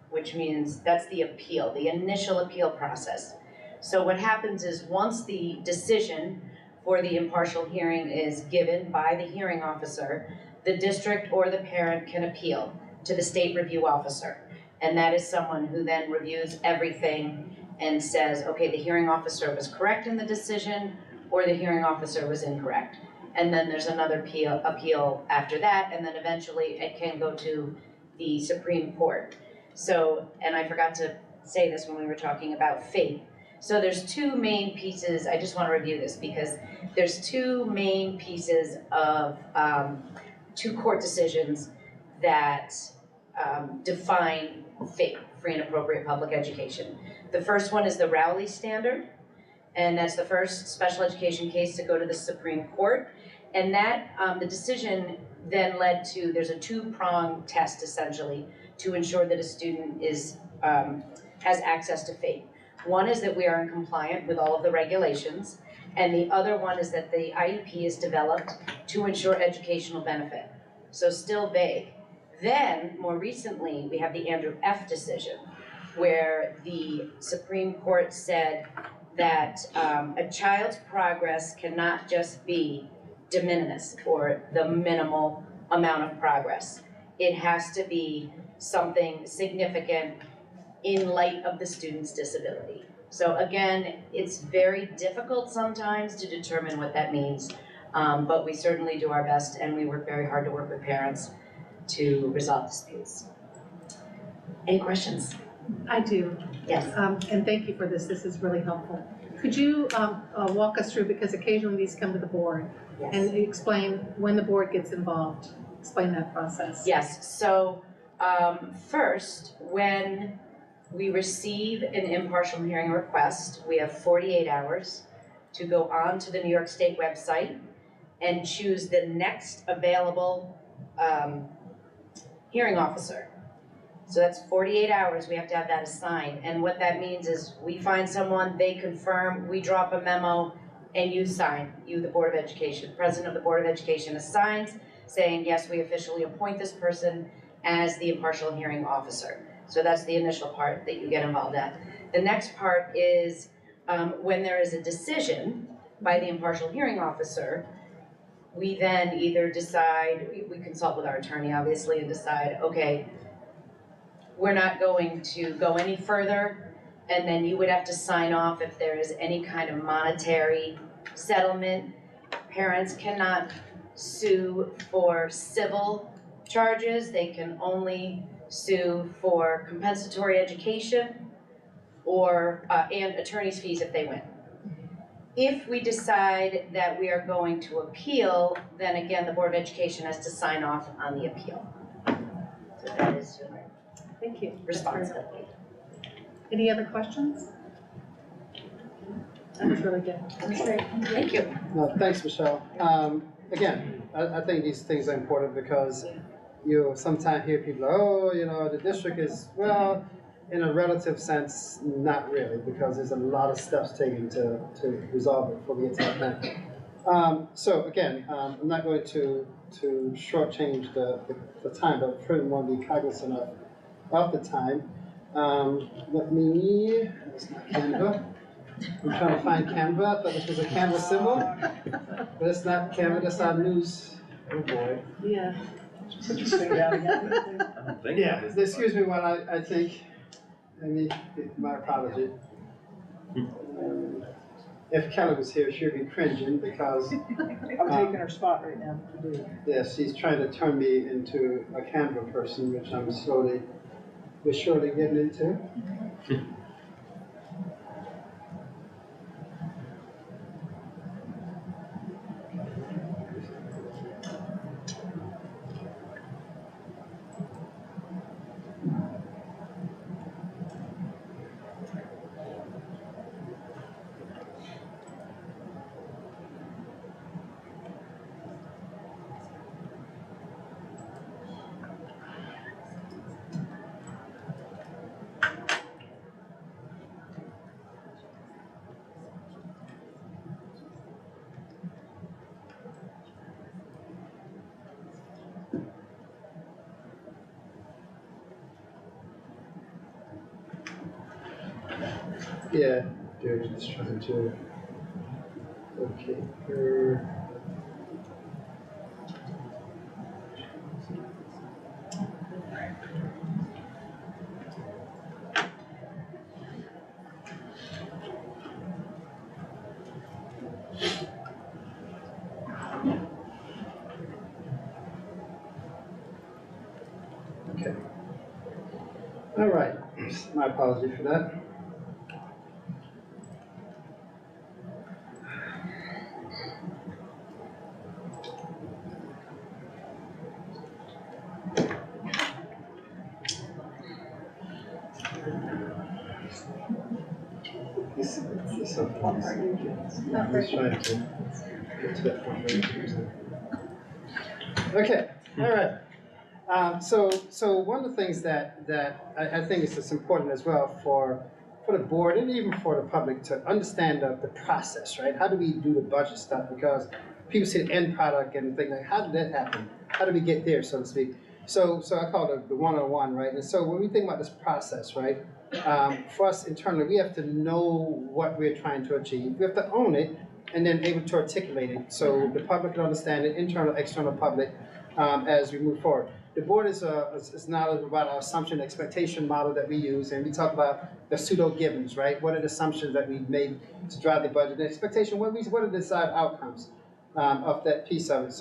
which means that's the appeal, the initial appeal process. So what happens is once the decision for the impartial hearing is given by the hearing officer, the district or the parent can appeal to the state review officer. And that is someone who then reviews everything and says, okay, the hearing officer was correct in the decision, or the hearing officer was incorrect. And then there's another appeal after that, and then eventually it can go to the Supreme Court. So, and I forgot to say this when we were talking about FAPE. So there's 2 main pieces, I just want to review this because there's 2 main pieces of 2 court decisions that define FAPE free and appropriate public education. The first one is the Rowley Standard, and that's the first special education case to go to the Supreme Court. And that, the decision then led to, there's a two-prong test essentially to ensure that a student is, has access to FAPE. One is that we are in compliant with all of the regulations, and the other one is that the IEP is developed to ensure educational benefit. So still vague. Then, more recently, we have the Andrew F. decision, where the Supreme Court said that a child's progress cannot just be de minimis, or the minimal amount of progress. It has to be something significant in light of the student's disability. So again, it's very difficult sometimes to determine what that means, but we certainly do our best, and we work very hard to work with parents to resolve disputes. Any questions? I do. Yes. And thank you for this. This is really helpful. Could you walk us through, because occasionally these come to the board, Yes. and explain when the board gets involved? Explain that process. Yes, so first, when we receive an impartial hearing request, we have 48 hours to go on to the New York State website and choose the next available hearing officer. So that's 48 hours, we have to have that assigned. And what that means is we find someone, they confirm, we drop a memo, and you sign, you, the Board of Education. President of the Board of Education assigns, saying, yes, we officially appoint this person as the impartial hearing officer. So that's the initial part that you get involved at. The next part is when there is a decision by the impartial hearing officer, we then either decide, we consult with our attorney obviously and decide, okay, we're not going to go any further, and then you would have to sign off if there is any kind of monetary settlement. Parents cannot sue for civil charges, they can only sue for compensatory education or and attorney's fees if they win. If we decide that we are going to appeal, then again, the Board of Education has to sign off on the appeal. So that is your Thank you. responsibility. Any other questions? That was really good. That's great. Thank you. No, thanks, Michelle. Again, I think these things are important because you sometimes hear people, oh, you know, the district is, well, in a relative sense, not really, because there's a lot of steps taken to resolve it before we get to that point. So again, I'm not going to shortchange the time, but I really want to be cognizant of the time. That's not Canva. I'm trying to find Canva. I thought this was a Canva symbol, but it's not Canva. That's our news. Oh boy. Yeah. Put your thing down again. I don't think Yeah. it is. Excuse me while I think. My apology. If Kelly was here, she'd be cringing because I'm taking her spot right now. yeah, she's trying to turn me into a Canva person, which I'm we're surely getting into. Yeah, they're just trying to. Okay. Okay. All right. My apology for that. So, I'm just trying to get to that point. Okay, all right. So one of the things that I think is just important as well for the board and even for the public to understand the process, right? How do we do the budget stuff? Because people see the end product and think like, how did that happen? How did we get there, so to speak? So I call it the 101, right? And so when we think about this process, right? For us internally, we have to know what we're trying to achieve. We have to own it and then able to articulate it so the public can understand it, internal, external public, as we move forward. The board is knowledgeable about our assumption expectation model that we use, and we talk about the pseudo givens, right? What are the assumptions that we made to drive the budget? The expectation, what are the desired outcomes of that piece of it?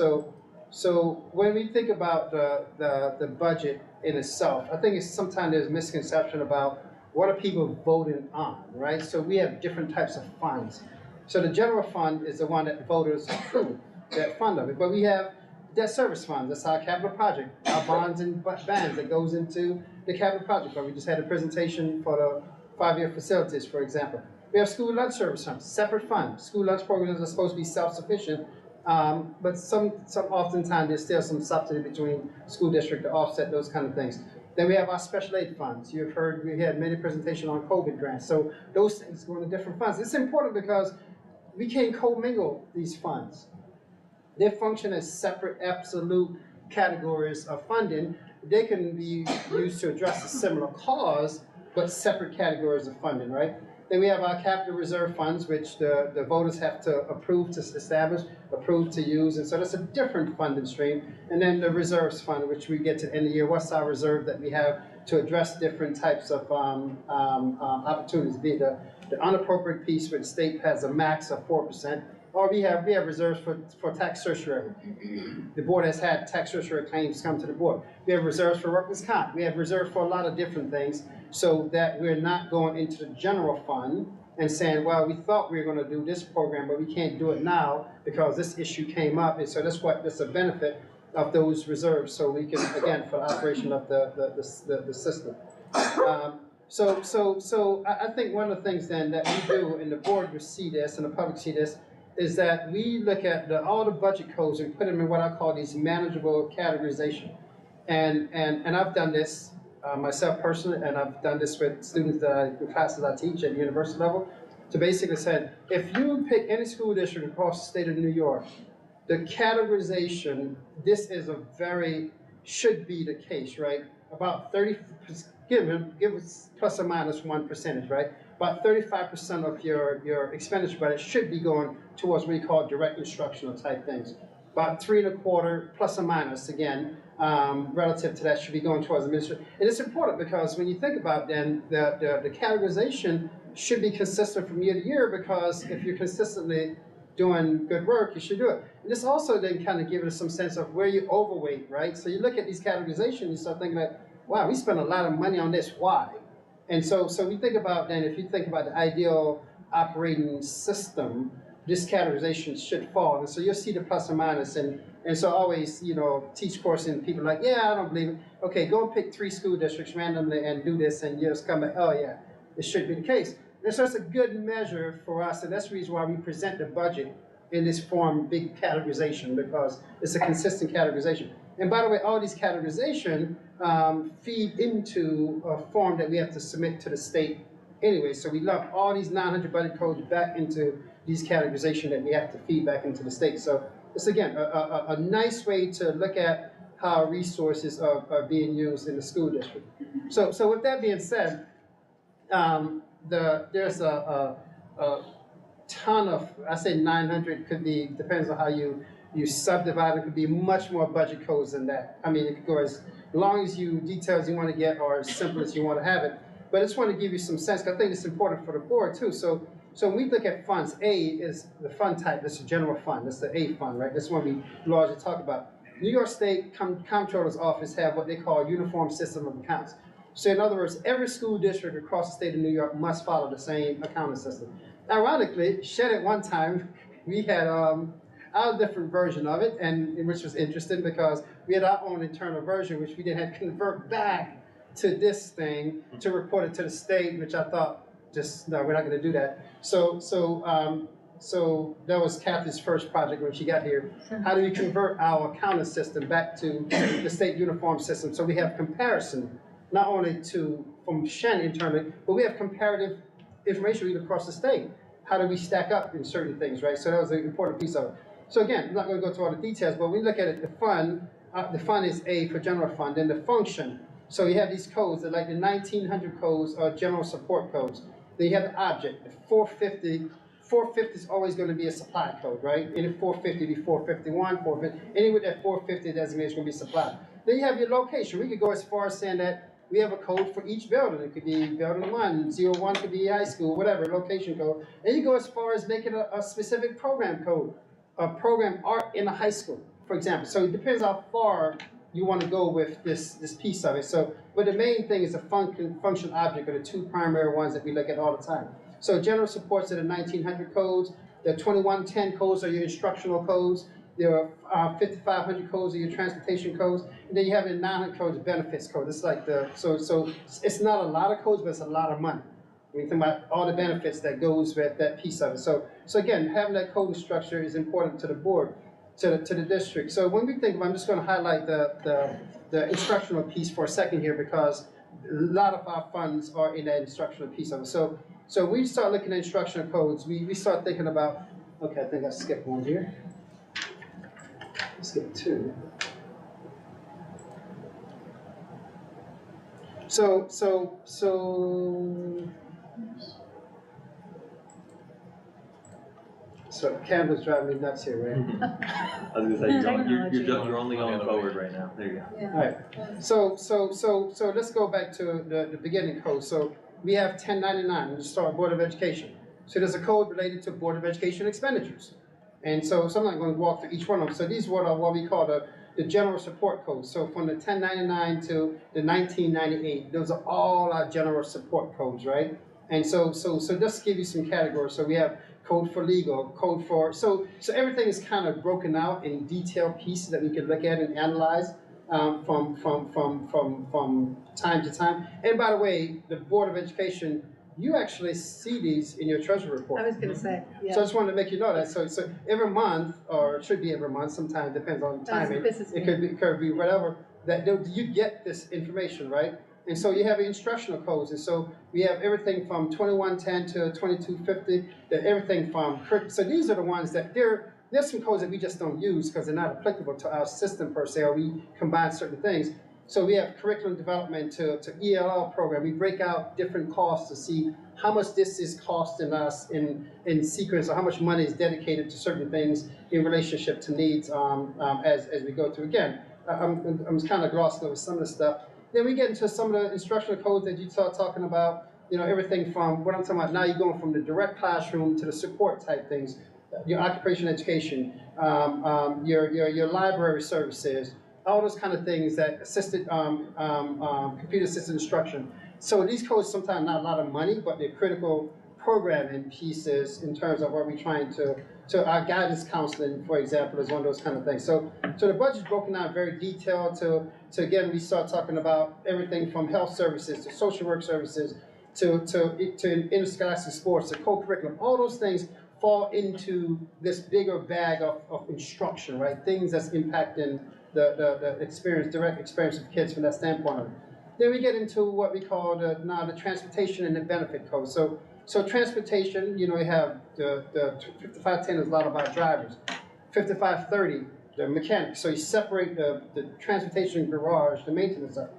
So when we think about the budget in itself, I think sometimes there's misconception about what are people voting on, right? So we have different types of funds. So the general fund is the one that voters approve, that fund of it. But we have debt service funds, that's our capital project, our bonds and bands that goes into the capital project fund. We just had a presentation for the 5-year facilities, for example. We have school lunch service funds, separate fund. School lunch programs are supposed to be self-sufficient, but some oftentimes there's still some subsidy between school district to offset those kind of things. Then we have our special aid funds. You've heard, we had many presentations on COVID grants. So those things go into different funds. It's important because we can't commingle these funds. They function as separate absolute categories of funding. They can be used to address a similar cause, but separate categories of funding, right? Then we have our capital reserve funds, which the voters have to approve to establish, approve to use, and so that's a different funding stream. And then the reserves fund, which we get to the end of the year, what's our reserve that we have to address different types of opportunities, be it the unappropriated piece where the state has a max of 4%, or we have reserves for tax certiorari. The board has had tax certiorari claims come to the board. We have reserves for workers' comp. We have reserves for a lot of different things so that we're not going into the general fund and saying, well, we thought we were going to do this program, but we can't do it now because this issue came up. And so that's a benefit of those reserves, so we can, again, for the operation of the system. So I think one of the things then that we do, and the board will see this, and the public see this, is that we look at all the budget codes and put them in what I call these manageable categorization. And I've done this myself personally, and I've done this with students the classes I teach at university level, to basically say, if you pick any school district across the state of New York, the categorization, this is should be the case, right? About 30, give us plus or minus 1%, right? About 35% of your expenditure budget should be going towards what we call direct instructional type things. About 3 1/4 plus or minus, again, relative to that should be going towards administration. And it's important because when you think about then, the categorization should be consistent from year to year, because if you're consistently doing good work, you should do it. And this also then kind of gives us some sense of where you overweight, right? So you look at these categorizations, you start thinking like, wow, we spent a lot of money on this, why? And so we think about then, if you think about the ideal operating system, this categorization should fall. And so you'll see the plus or minus, and so always, teach course and people are like, yeah, I don't believe it. Okay, go and pick 3 school districts randomly and do this, and you just come back, oh yeah, it should be the case. And so it's a good measure for us, and that's the reason why we present the budget in this form, big categorization, because it's a consistent categorization. And by the way, all these categorization feed into a form that we have to submit to the state anyway. So we lump all these 900 budget codes back into these categorization that we have to feed back into the state. So it's, again, a nice way to look at how resources are being used in the school district. So with that being said, there's a ton of, I say 900, could be, depends on how you subdivide it, could be much more budget codes than that. I mean, it could go as long as details you want to get, or as simple as you want to have it. But I just want to give you some sense, because I think it's important for the board too. So when we look at funds, A is the fund type, that's the general fund, that's the A fund, right? That's one we largely talk about. New York State Comptroller's Office have what they call uniform system of accounts. So in other words, every school district across the state of New York must follow the same accounting system. Ironically, at one time, we had our different version of it, and which was interesting because we had our own internal version, which we then had to convert back to this thing to report it to the state, which I thought just, no, we're not gonna do that. So that was Kathy's first project when she got here. How do we convert our accounting system back to the state uniform system? So we have comparison, not only from Shen internally, but we have comparative information read across the state. How do we stack up in certain things, right? So that was an important piece of it. So again, I'm not gonna go through all the details, but when we look at it, the fund is A for general fund, and the function. So you have these codes, they're like the 1900 codes are general support codes. Then you have the object, the 450. 450 is always going to be a supply code, right? Any 450 be 451, 450, any with that 450 designation is going to be supply. Then you have your location. We could go as far as saying that we have a code for each building. It could be building 1, 01 could be high school, whatever, location code. And you go as far as making a specific program code, a program art in a high school, for example. So it depends how far you want to go with this piece of it. So, but the main thing is the function object are the two primary ones that we look at all the time. So general supports are the 1900 codes, the 2110 codes are your instructional codes, there are 5500 codes are your transportation codes, and then you have the 900 codes benefits code. It's like so it's not a lot of codes, but it's a lot of money. When you think about all the benefits that goes with that piece of it. So again, having that coding structure is important to the board, to the district. So when we think about, I'm just going to highlight the instructional piece for a second here, because a lot of our funds are in that instructional piece of it. So we start looking at instructional codes, we start thinking about, okay, I think I skipped one here. Skip 2. So Canva's driving me nuts here, right? I was gonna say, you're only going forward right now. There you go. Yeah. All right. So let's go back to the beginning code. So we have 1099, we start Board of Education. So there's a code related to Board of Education expenditures. And so I'm not going to walk through each one of them. So these are what we call the general support codes. So from the 1099 to the 1998, those are all our general support codes, right? And so just to give you some categories. So we have code for legal, code for, so everything is kind of broken out in detailed pieces that we can look at and analyze from time to time. And by the way, the Board of Education, you actually see these in your treasury report. I was gonna say, yeah. So I just wanted to make you know that. So every month, or it should be every month, sometimes depends on timing. It could be whatever, that you get this information, right? And so you have instructional codes, and so we have everything from 2110 to 2250, everything from, so these are the ones that there's some codes that we just don't use because they're not applicable to our system per se, or we combine certain things. So we have curriculum development to ELL program. We break out different costs to see how much this is costing us in sequence, or how much money is dedicated to certain things in relationship to needs as we go through. Again, I'm kind of glossing over some of the stuff. Then we get into some of the instructional codes that you start talking about, everything from what I'm talking about now, you're going from the direct classroom to the support type things, your occupational education, your library services, all those kind of things that assisted, computer assisted instruction. So these codes sometimes not a lot of money, but they're critical programming pieces in terms of what we're trying to our guidance counseling, for example, is one of those kind of things. So the budget's broken out very detailed to again, we start talking about everything from health services to social work services to interscholastic sports, to co-curriculum, all those things fall into this bigger bag of instruction, right? Things that's impacting the experience, direct experience of kids from that standpoint. Then we get into what we call the transportation and the benefit code. So transportation, we have the 5510 is a lot about drivers. 5530, the mechanics. So you separate the transportation garage, the maintenance of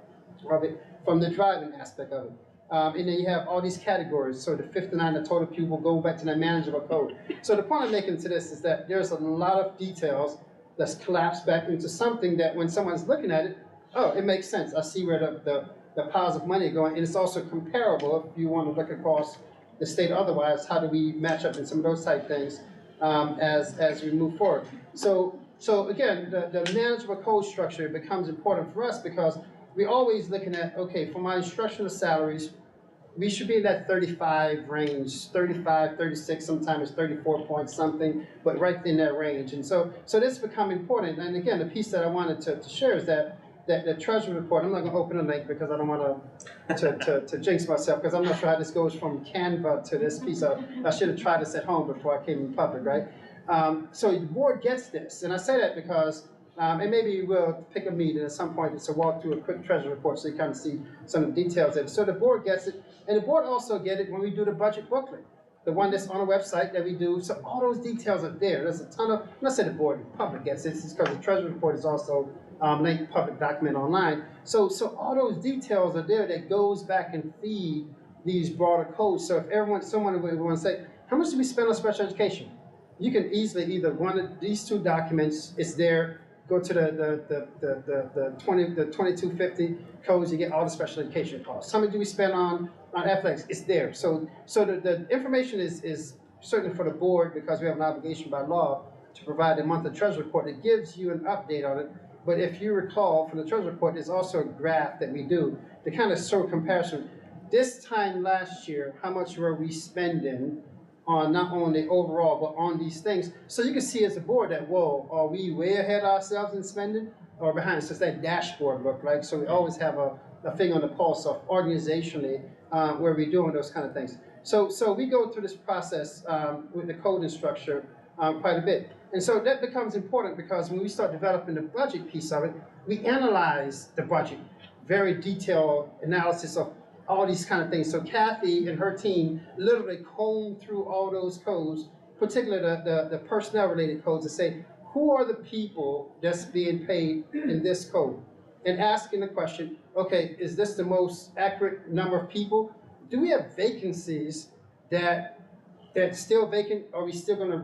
it, from the driving aspect of it. And then you have all these categories. So the 59, the total pupil, go back to the manageable code. So the point I'm making to this is that there's a lot of details that's collapsed back into something that when someone's looking at it, oh, it makes sense. I see where the piles of money are going. And it's also comparable if you want to look across the state otherwise, how do we match up in some of those type things as we move forward. So again, the manageable code structure becomes important for us because we're always looking at, okay, for my instructional salaries, we should be in that 35 range, 35, 36, sometimes 34 point something, but right in that range. And so this become important. And again, the piece that I wanted to share is that that treasury report, I'm not gonna open a link because I don't wanna to jinx myself, because I'm not sure how this goes from Canva to this piece of, I should have tried this at home before I came in public, right? So the board gets this, and I say that because, and maybe we'll pick a meeting at some point to walk through a quick treasury report so you kind of see some of the details of it. So the board gets it, and the board also get it when we do the budget booklet, the one that's on a website that we do. So all those details are there. There's a ton of, I'm not saying the board, the public gets it, it's because the treasury report is also linked public document online. So all those details are there that goes back and feed these broader codes. So if someone would want to say, how much do we spend on special education? You can easily either one of these two documents is there. Go to the 2250 codes, you get all the special education costs. How much do we spend on athletics? It's there. So the information is certainly for the board, because we have an obligation by law to provide a monthly treasury report that gives you an update on it. But if you recall from the treasury report, there's also a graph that we do to kind of show comparison. This time last year, how much were we spending on not only overall, but on these things? So you can see as a board that, whoa, are we way ahead of ourselves in spending or behind? So it's that dashboard look, right? So we always have a finger on the pulse of organizationally where we're doing those kind of things. So we go through this process with the coding structure quite a bit. And so that becomes important because when we start developing the budget piece of it, we analyze the budget, very detailed analysis of all these kind of things. So Kathy and her team literally comb through all those codes, particularly the personnel related codes, to say, who are the people that's being paid in this code? And asking the question, okay, is this the most accurate number of people? Do we have vacancies that's still vacant? Are we still gonna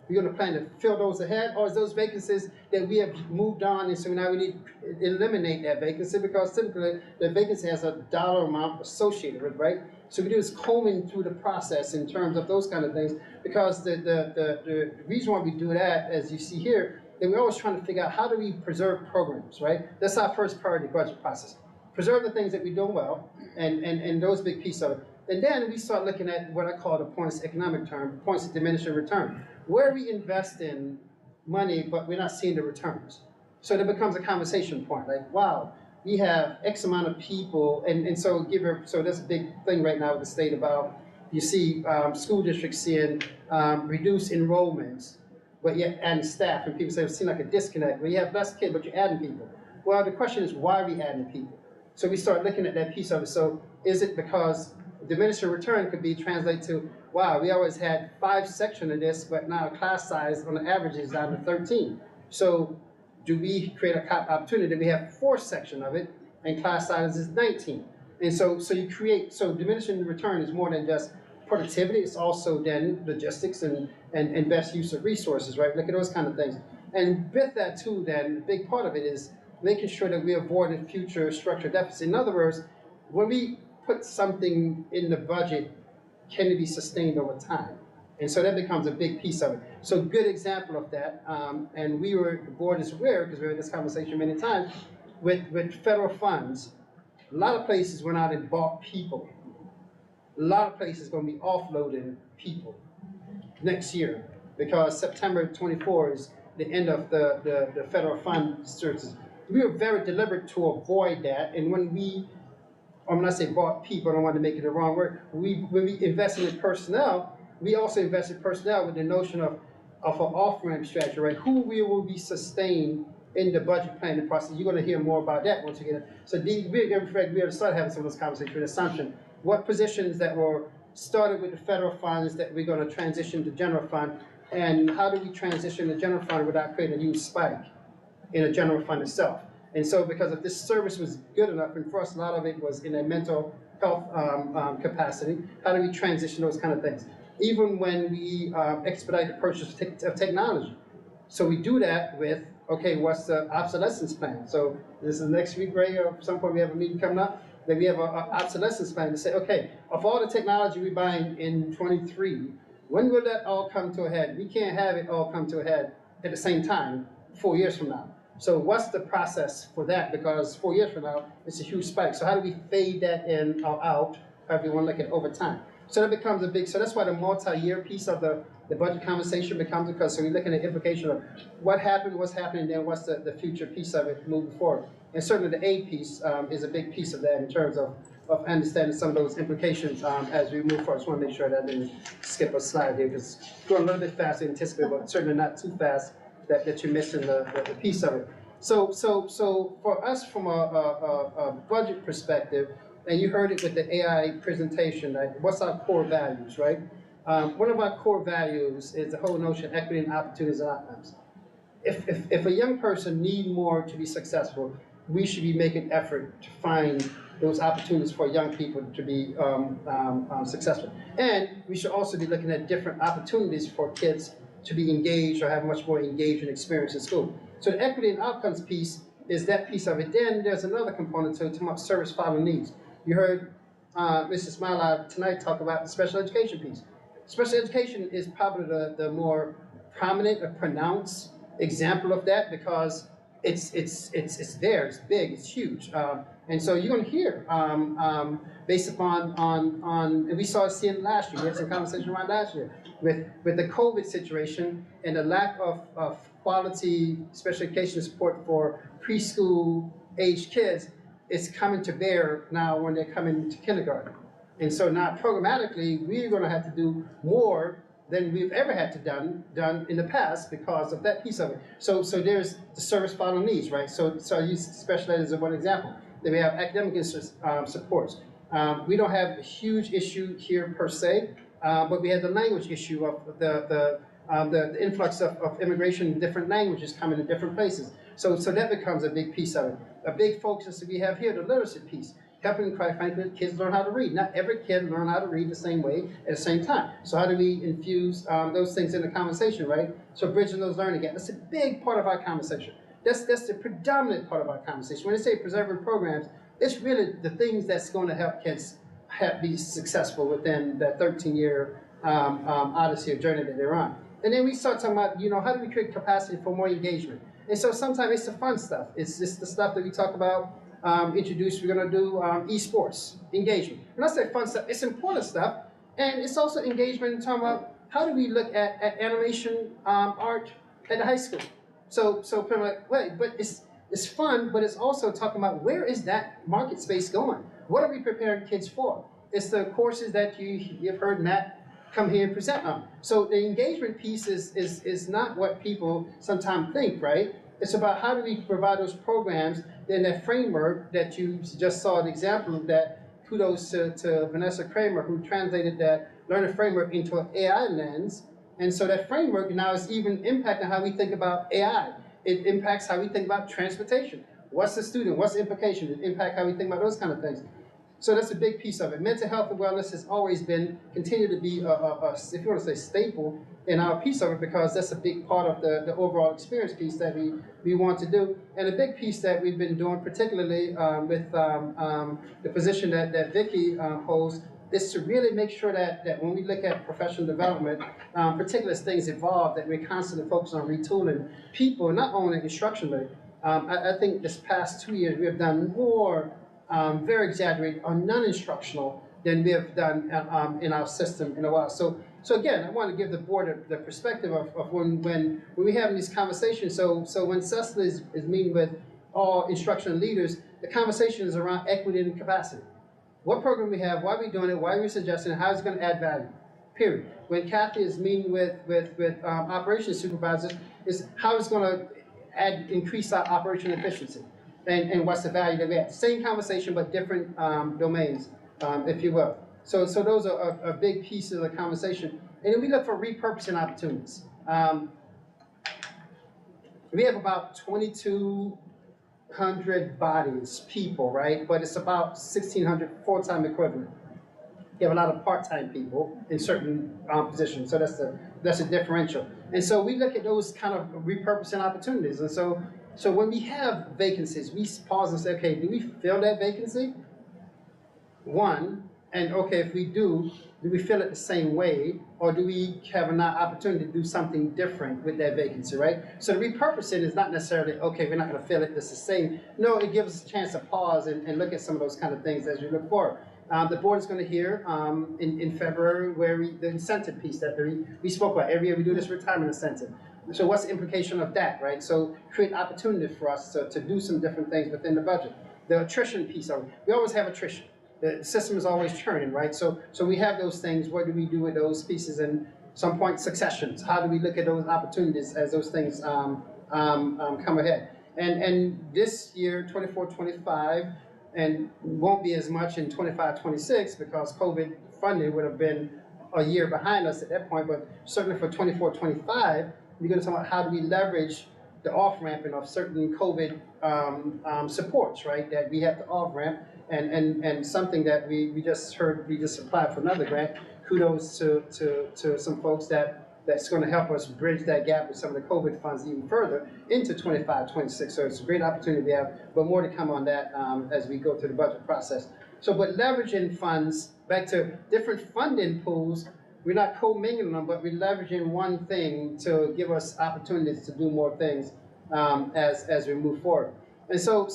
we're gonna plan to fill those ahead? Or is those vacancies that we have moved on, and so now we need to eliminate that vacancy, because typically the vacancy has a dollar amount associated with it, right? So we do this combing through the process in terms of those kind of things, because the reason why we do that, as you see here, that we're always trying to figure out how do we preserve programs, right? That's our first priority budget process. Preserve the things that we're doing well, and those big pieces of it. And then we start looking at what I call the points economic term, points of diminishing return, where we invest in money, but we're not seeing the returns. So that becomes a conversation point, like, wow, we have X amount of people, and so so that's a big thing right now with the state about, you see school districts seeing reduced enrollments, but yet adding staff, and people say it seems like a disconnect. Well, you have less kids, but you're adding people. Well, the question is, why are we adding people? So we start looking at that piece of it. So is it because diminishing return could be translated to, wow, we always had 5 sections of this, but now class size on the average is down to 13. So do we create an opportunity that we have 4 sections of it and class size is 19? And so you create, so diminishing return is more than just productivity, it's also then logistics and best use of resources, right? Look at those kind of things. And with that too, then, a big part of it is making sure that we avoid future structural deficits. In other words, when we put something in the budget, can it be sustained over time? And so that becomes a big piece of it. So good example of that, and the board is aware, because we had this conversation many times, with federal funds, a lot of places went out and bought people. A lot of places going to be offloading people next year, because September 24 is the end of the federal fund searches. We were very deliberate to avoid that, and when I say bought people, I don't want to make it the wrong word. When we invested in personnel, we also invested in personnel with the notion of an off-ramp strategy, right? Who we will be sustained in the budget planning process. You're going to hear more about that once you get it. So we have to start having some of those conversations with assumption. What positions that were started with the federal funds that we're going to transition to general fund, and how do we transition the general fund without creating a huge spike in the general fund itself? And so, because if this service was good enough, and for us a lot of it was in a mental health capacity, how do we transition those kind of things? Even when we expedite the purchase of technology. So we do that with, okay, what's the obsolescence plan? So this is next week, Ray, or at some point we have a meeting coming up, that we have an obsolescence plan to say, okay, of all the technology we buy in 23, when will that all come to a head? We can't have it all come to a head at the same time 4 years from now. So what's the process for that? Because 4 years from now, it's a huge spike. So how do we fade that in or out, however you want to look at it, over time? So that becomes a big, so that's why the multi-year piece of the the budget conversation becomes, because so we're looking at the implication of what happened, what's happening, then what's the future piece of it moving forward. And certainly the aid piece is a big piece of that in terms of understanding some of those implications as we move forward. I just want to make sure that I didn't skip a slide here, because going a little bit faster than anticipated, but certainly not too fast that you're missing the piece of it. So for us, from a budget perspective, and you heard it with the AI presentation, like what's our core values, right? One of our core values is the whole notion of equity and opportunities and outcomes. If a young person need more to be successful, we should be making effort to find those opportunities for young people to be successful. And we should also be looking at different opportunities for kids to be engaged or have much more engaging experience in school. So the equity and outcomes piece is that piece of it. Then there's another component to it, about service following needs. You heard Mrs. Smiley tonight talk about the special education piece. Special education is probably the more prominent or pronounced example of that, because it's there, it's big, it's huge. And so you're gonna hear, based upon, and we saw it seeing last year, we had some conversation around last year, with the COVID situation and the lack of quality special education support for preschool aged kids, it's coming to bear now when they're coming to kindergarten. And so now programmatically, we're gonna have to do more than we've ever had to done in the past because of that piece of it. So there's the service following needs, right? So I use special ed as one example. Then we have academic supports. We don't have a huge issue here per se, but we have the language issue of the influx of immigration in different languages coming in different places. So that becomes a big piece of it. A big focus that we have here, the literacy piece, helping, quite frankly, kids learn how to read. Not every kid learn how to read the same way at the same time. So how do we infuse those things in the conversation, right? So bridging those learning gaps, that's a big part of our conversation. That's the predominant part of our conversation. When they say preserving programs, it's really the things that's going to help kids be successful within that 13-year odyssey or journey that they're on. And then we start talking about, how do we create capacity for more engagement? And so sometimes it's the fun stuff. It's just the stuff that we talk about, introduce, we're gonna do esports, engagement. When I say fun stuff, it's important stuff, and it's also engagement in talking about how do we look at animation art at the high school. So people are like, wait, but it's fun, but it's also talking about where is that market space going? What are we preparing kids for? It's the courses that you've heard Matt come here and present on. So the engagement piece is not what people sometimes think, right? It's about how do we provide those programs in that framework that you just saw an example of that. Kudos to Vanessa Kramer, who translated that learning framework into an AI lens. And so that framework now is even impacting how we think about AI. It impacts how we think about transportation. What's the student? What's the implication? It impacts how we think about those kind of things. So that's a big piece of it. Mental health and wellness has always been, continue to be, if you want to say, staple in our piece of it, because that's a big part of the overall experience piece that we want to do. And a big piece that we've been doing, particularly with the position that Vicki holds, is to really make sure that when we look at professional development, particularly as things evolve, that we're constantly focused on retooling people, not only instructionally. I think this past 2 years we have done more, very exaggerated, on non-instructional than we have done in our system in a while. So again, I want to give the board the perspective of when we have these conversations. So when Cecily is meeting with all instructional leaders, the conversation is around equity and capacity. What program we have, why are we doing it, why are we suggesting it, how is it going to add value, period. When Kathy is meeting with operations supervisors, is how it's going to increase our operational efficiency and what's the value that we have. Same conversation, but different domains, if you will. So those are a big piece of the conversation. And then we look for repurposing opportunities. We have about 2,200 bodies, people, right? But it's about 1,600 full-time equivalent. You have a lot of part-time people in certain positions, so that's a differential. And so we look at those kind of repurposing opportunities. And so when we have vacancies, we pause and say, okay, do we fill that vacancy? One, and okay, if we do we fill it the same way, or do we have an opportunity to do something different with that vacancy, right? So the repurposing is not necessarily, okay, we're not gonna fill it, it's the same. No, it gives us a chance to pause and look at some of those kind of things as we look forward. The board is gonna hear, in February, where the incentive piece that we spoke about. Every year we do this retirement incentive. So what's the implication of that, right? So create opportunity for us to do some different things within the budget. The attrition piece of it, we always have attrition. The system is always churning, right? So we have those things. What do we do with those pieces? And some point successions. How do we look at those opportunities as those things come ahead? And this year, 24-25, and won't be as much in 25-26 because COVID funding would have been a year behind us at that point. But certainly for 24-25, we're going to talk about how do we leverage the off-ramping of certain COVID supports, right? That we have to off-ramp, and something that we just heard, we just applied for another grant. Kudos to some folks that's going to help us bridge that gap with some of the COVID funds even further into 25-26. So it's a great opportunity we have, but more to come on that as we go through the budget process. So, but leveraging funds, back to different funding pools, we're not co-mingling them, but we're leveraging one thing to give us opportunities to do more things as we move forward. And so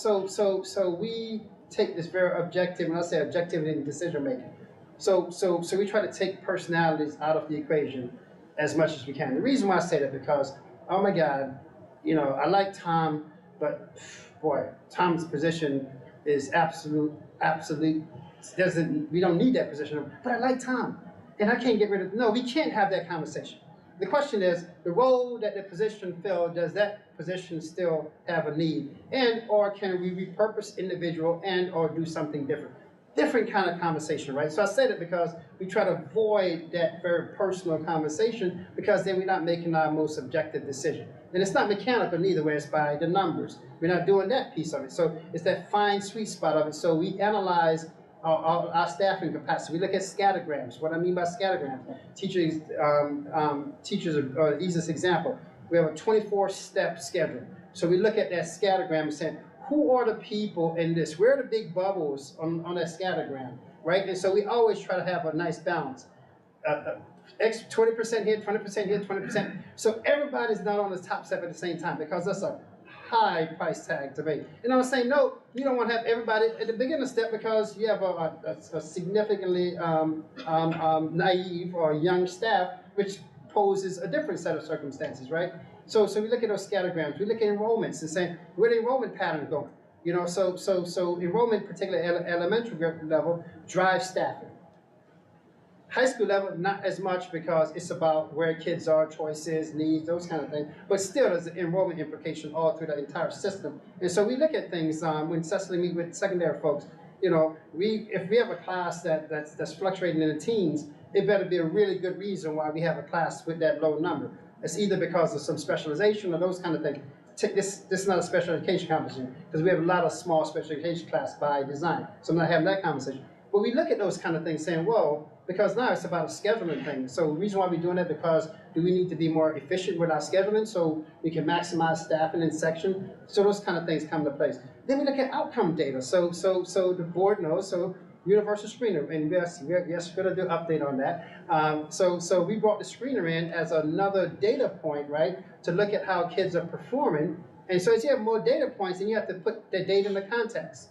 we take this very objective, and I say objective in decision making. So we try to take personalities out of the equation as much as we can. The reason why I say that because, oh my God, you know, I like Tom, but boy, Tom's position is absolute, we don't need that position, but I like Tom. And I can't get rid of, no, we can't have that conversation. The question is, the role that the position filled, does that position still have a need? And or can we repurpose individual and or do something different? Different kind of conversation, right? So I say that because we try to avoid that very personal conversation because then we're not making our most objective decision. And it's not mechanical neither, where it's by the numbers. We're not doing that piece of it. So it's that fine sweet spot of it. So we analyze our staffing capacity. We look at scattergrams. What I mean by scattergrams, teachers are the easiest example. We have a 24-step schedule. So we look at that scattergram and say, who are the people in this? Where are the big bubbles on that scattergram, right? And so we always try to have a nice balance. 20% here, 20% here, 20%. So everybody's not on the top step at the same time because that's a high price tag to pay. And on the same note, you don't want to have everybody at the beginner step because you have a significantly naive or young staff, which poses a different set of circumstances, right? So we look at those scattergrams, we look at enrollments and say, where the enrollment pattern going? You know, so enrollment, particularly elementary level, drives staffing. High school level, not as much because it's about where kids are, choices, needs, those kind of things. But still, there's an enrollment implication all through the entire system. And so we look at things when Cecily meet with secondary folks. You know, if we have a class that's fluctuating in the teens, it better be a really good reason why we have a class with that low number. It's either because of some specialization or those kind of things. This is not a special education conversation because we have a lot of small special education class by design. So I'm not having that conversation. But we look at those kind of things saying, well, because now it's about a scheduling thing. So the reason why we're doing that because do we need to be more efficient with our scheduling so we can maximize staffing in section? So those kind of things come into place. Then we look at outcome data. So the board knows, so universal screener, and yes, we're gonna do an update on that. So we brought the screener in as another data point, right, to look at how kids are performing. And so as you have more data points, then you have to put the data in the context.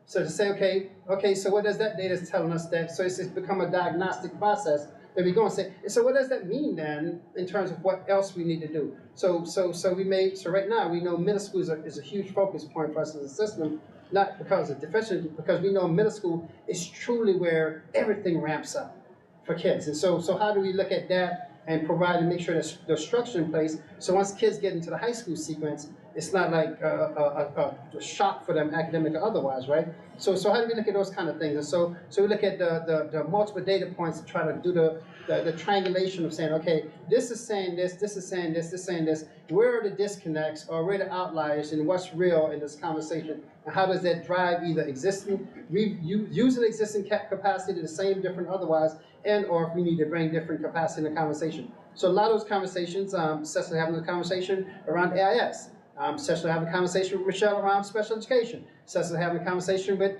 So to say, okay, so what does that data is telling us that? So it's become a diagnostic process that we go and say, so what does that mean then in terms of what else we need to do? So right now we know middle school is a huge focus point for us as a system, not because of deficiency, because we know middle school is truly where everything ramps up for kids. And so how do we look at that and provide and make sure that there's structure in place so once kids get into the high school sequence, it's not like a shock for them, academic or otherwise, right? So how do we look at those kind of things? And so we look at the multiple data points to try to do the triangulation of saying, okay, this is saying this is saying this is saying this. Where are the disconnects or where are the outliers and what's real in this conversation? And how does that drive either existing, using existing capacity the same, different, otherwise, and or if we need to bring different capacity in the conversation. So a lot of those conversations, Cecily having a conversation around AIS. Cecily having a conversation with Michelle around special education. Cecily having a conversation with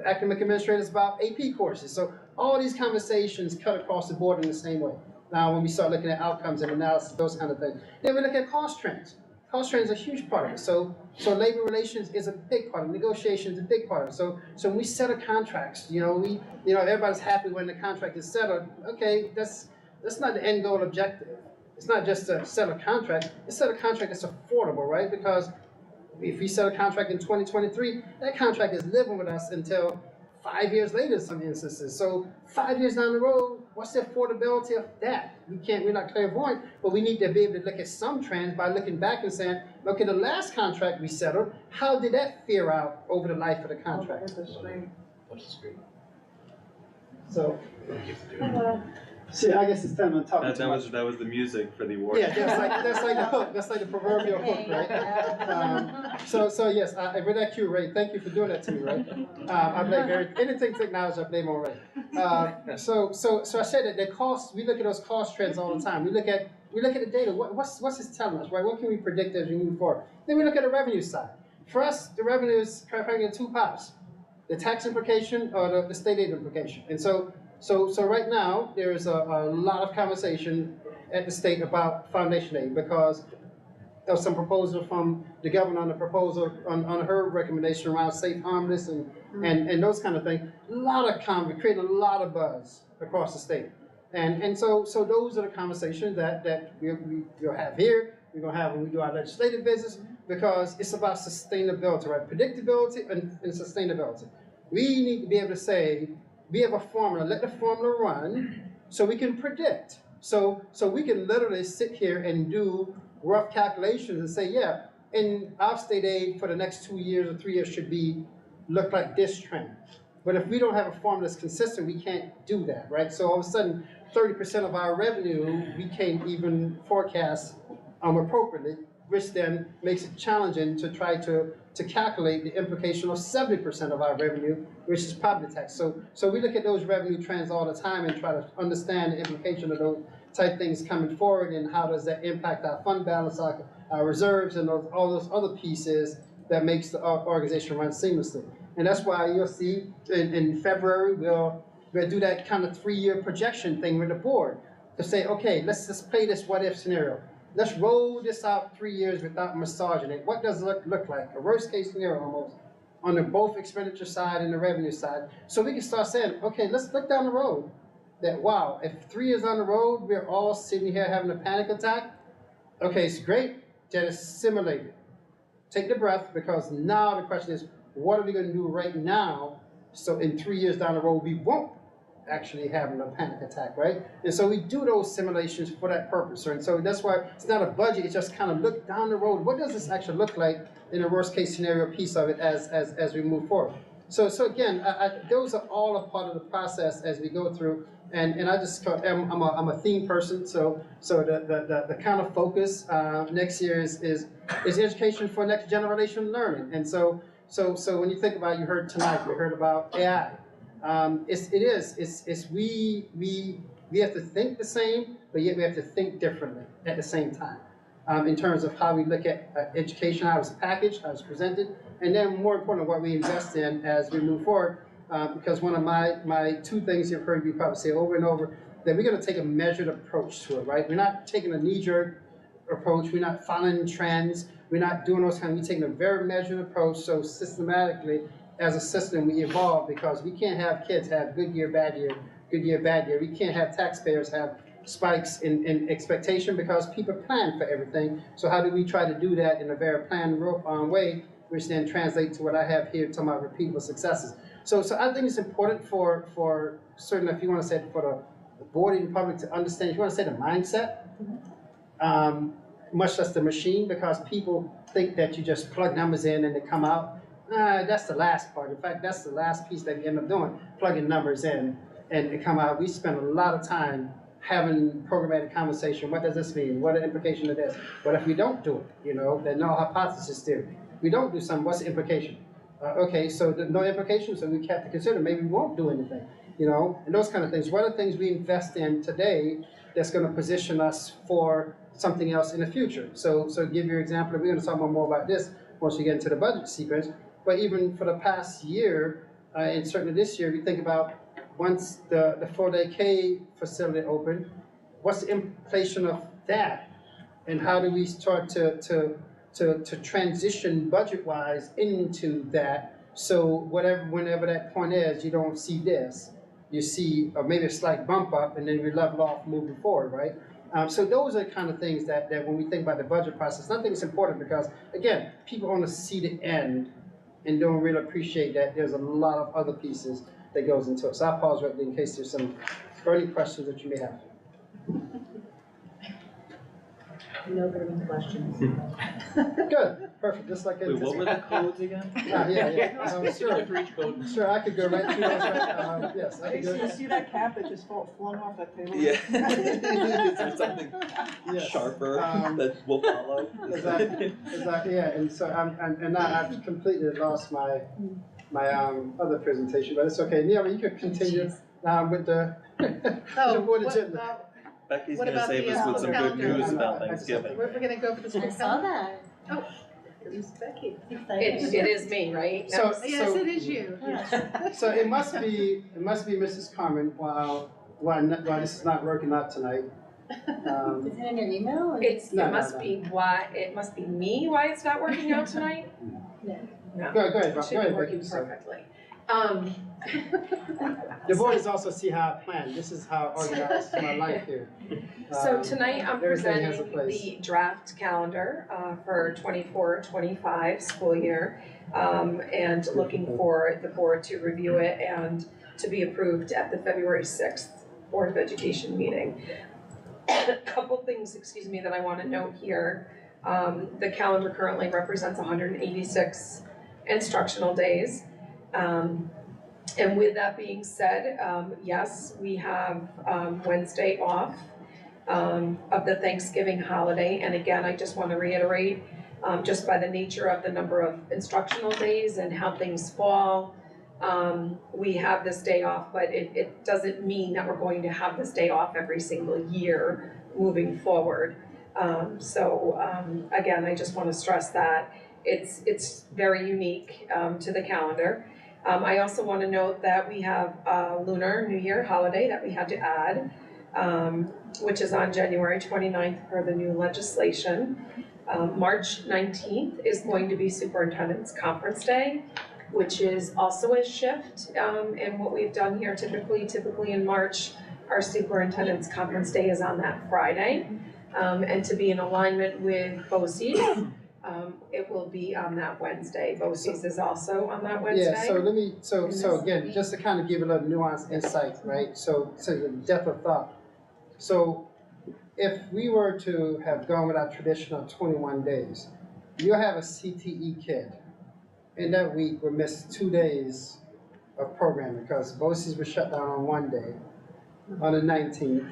academic administrators about AP courses. So all these conversations cut across the board in the same way. Now when we start looking at outcomes and analysis, those kind of things. Then we look at cost trends. cost trend is a huge part of it. So labor relations is a big part of it, negotiation is a big part of it. So when we settle contracts, everybody's happy when the contract is settled. Okay, that's not the end goal objective. It's not just to settle a contract, it's set a contract that's affordable, right? Because if we set a contract in 2023, that contract is living with us until 5 years later in some instances. So 5 years down the road, what's the affordability of that? We're not clairvoyant, but we need to be able to look at some trends by looking back and saying, okay, the last contract we settled, how did that fare out over the life of the contract? So, see, I guess it's time to talk. That was the music for the award. Yeah, that's like the hook. That's like the proverbial hook, right? So yes, with that cue, Ray, thank you for doing that to me, Ray. I blame anything technology. I blame on Ray. So I said that the cost. We look at those cost trends all the time. We look at the data. What's this telling us, right? What can we predict as we move forward? Then we look at the revenue side. For us, the revenue is kind of two parts: the tax implication or the state aid implication. And so right now, there is a lot of conversation at the state about foundation aid because of some proposal from the governor on the proposal on her recommendation around safe, harmless, and those kind of things. A lot of creating a lot of buzz across the state. And so those are the conversations that we'll have here. We're gonna have when we do our legislative visits because it's about sustainability, right? Predictability and sustainability. We need to be able to say, we have a formula, let the formula run so we can predict. So we can literally sit here and do rough calculations and say, yeah, in our state aid for the next 2 years or 3 years should look like this trend. But if we don't have a formula that's consistent, we can't do that, right? So all of a sudden, 30% of our revenue, we can't even forecast appropriately, which then makes it challenging to try to calculate the implication of 70% of our revenue, which is property tax. So we look at those revenue trends all the time and try to understand the implication of those type things coming forward and how does that impact our fund balance, our reserves, and all those other pieces that makes the organization run seamlessly. And that's why you'll see in February, we'll do that kind of 3-year projection thing with the board to say, okay, let's play this what if scenario. Let's roll this out 3 years without massaging it. What does it look like? A worst case scenario almost on the both expenditure side and the revenue side. So we can start saying, okay, let's look down the road that, wow, if 3 years on the road, we're all sitting here having a panic attack. Okay, it's great. Just simulate it. Take the breath because now the question is, what are we going to do right now so in 3 years down the road, we won't actually having a panic attack, right? And so we do those simulations for that purpose. And so that's why it's not a budget, it's just kind of look down the road. What does this actually look like in a worst case scenario piece of it as we move forward? So again, those are all a part of the process as we go through. And I just, I'm a theme person, so the kind of focus next year is education for next generation learning. And so when you think about, you heard tonight, we heard about AI. We have to think the same, but yet we have to think differently at the same time. In terms of how we look at education, how it's packaged, how it's presented, and then more important, what we invest in as we move forward. Because one of my 2 things you've heard me probably say over and over, that we're going to take a measured approach to it, right? We're not taking a knee-jerk approach. We're not following trends. We're not doing those kind. We're taking a very measured approach. So systematically, as a system, we evolve because we can't have kids have good year, bad year, good year, bad year. We can't have taxpayers have spikes in expectation because people plan for everything. So how do we try to do that in a very planned way, which then translates to what I have here talking about repeatable successes. So I think it's important for certain, if you want to say it, for the board and the public to understand, if you want to say the mindset, much less the machine, because people think that you just plug numbers in and they come out. That's the last part. In fact, that's the last piece that we end up doing, plugging numbers in and they come out. We spend a lot of time having programmatic conversation. What does this mean? What are the implications of this? What if we don't do it? The null hypothesis theory. We don't do something, what's the implication? Okay, so no implication, so we have to consider maybe we won't do anything, and those kind of things. What are the things we invest in today that's going to position us for something else in the future? So give you an example. We're going to talk more about this once we get into the budget sequence. But even for the past year, and certainly this year, we think about once the full-day K facility opened, what's the implication of that? And how do we start to to transition budget-wise into that. So whenever that point is, you don't see this, you see, or maybe a slight bump up, and then we level off moving forward, right? So those are the kind of things that when we think about the budget process, I think it's important because, again, people want to see the end and don't really appreciate that there's a lot of other pieces that goes into it. So I'll pause right there in case there's some burning questions that you may have. No burning questions. Good, perfect, just like Wait, what were the codes again? Sure, I could go right through this right, yes, I could go. You see that cap that just flung off that table? Yeah. Is there something Yes. sharper that will follow? Exactly, yeah, and so I've completely lost my other presentation, but it's okay. Neil, you could continue with the board agenda. Becky's What gonna about save the, us with some good calendar? news about Thanksgiving. We're gonna go for the school I saw calendar. that. Oh, it's Becky. It is me, right? Yes, it is you. So it must be Mrs. Carmen while this is not working out tonight. Is it in your email? Or? It No, must be me why it's not working out tonight? No. Go ahead, It should be working Becky. perfectly. The board is also see how I plan. This is how I organize my life here. So tonight I'm everything has a presenting place. the draft calendar for 24-25 school year, and looking for the board to review it and to be approved at the February 6th Board of Education meeting. A couple things, that I want to note here. The calendar currently represents 186 instructional days. And with that being said, yes, we have Wednesday off of the Thanksgiving holiday. And again, I just want to reiterate, just by the nature of the number of instructional days and how things fall, we have this day off, but it doesn't mean that we're going to have this day off every single year moving forward. Again, I just want to stress that it's very unique to the calendar. I also want to note that we have a Lunar New Year holiday that we had to add, which is on January 29th per the new legislation. March 19th is going to be Superintendent's Conference Day, which is also a shift in what we've done here typically in March. Our Superintendent's Conference Day is on that Friday. And to be in alignment with BOCES, it will be on that Wednesday. BOCES is also on that Wednesday. Yeah, so again, just to kind of give a little nuanced insight, right? So the depth of thought. So if we were to have gone with our traditional 21 days, you'll have a CTE kid in that week will miss 2 days of programming because BOCES was shut down on one day, on the 19th.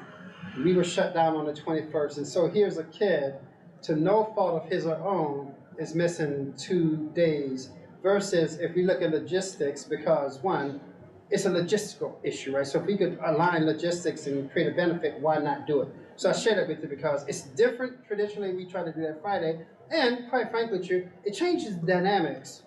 We were shut down on the 21st. And so here's a kid, to no fault of his or own, is missing 2 days versus if we look at logistics, because one, it's a logistical issue, right? So if we could align logistics and create a benefit, why not do it? So I share that with you because it's different. Traditionally, we try to do that Friday, and quite frankly with you, it changes the dynamics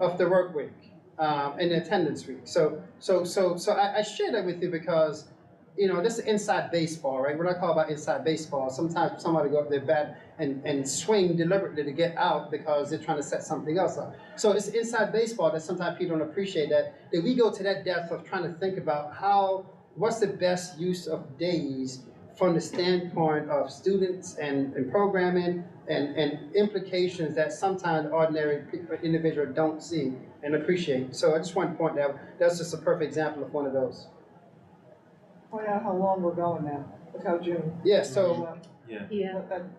of the work week and the attendance week. So I share that with you because, this is inside baseball, right? What I call about inside baseball, sometimes somebody go up their bat and swing deliberately to get out because they're trying to set something else up. So it's inside baseball that sometimes people don't appreciate that we go to that depth of trying to think about what's the best use of days from the standpoint of students and programming and implications that sometimes ordinary individual don't see and appreciate. So I just want to point that's just a perfect example of one of those. Point out how long we're going now. Look how June. Yeah, so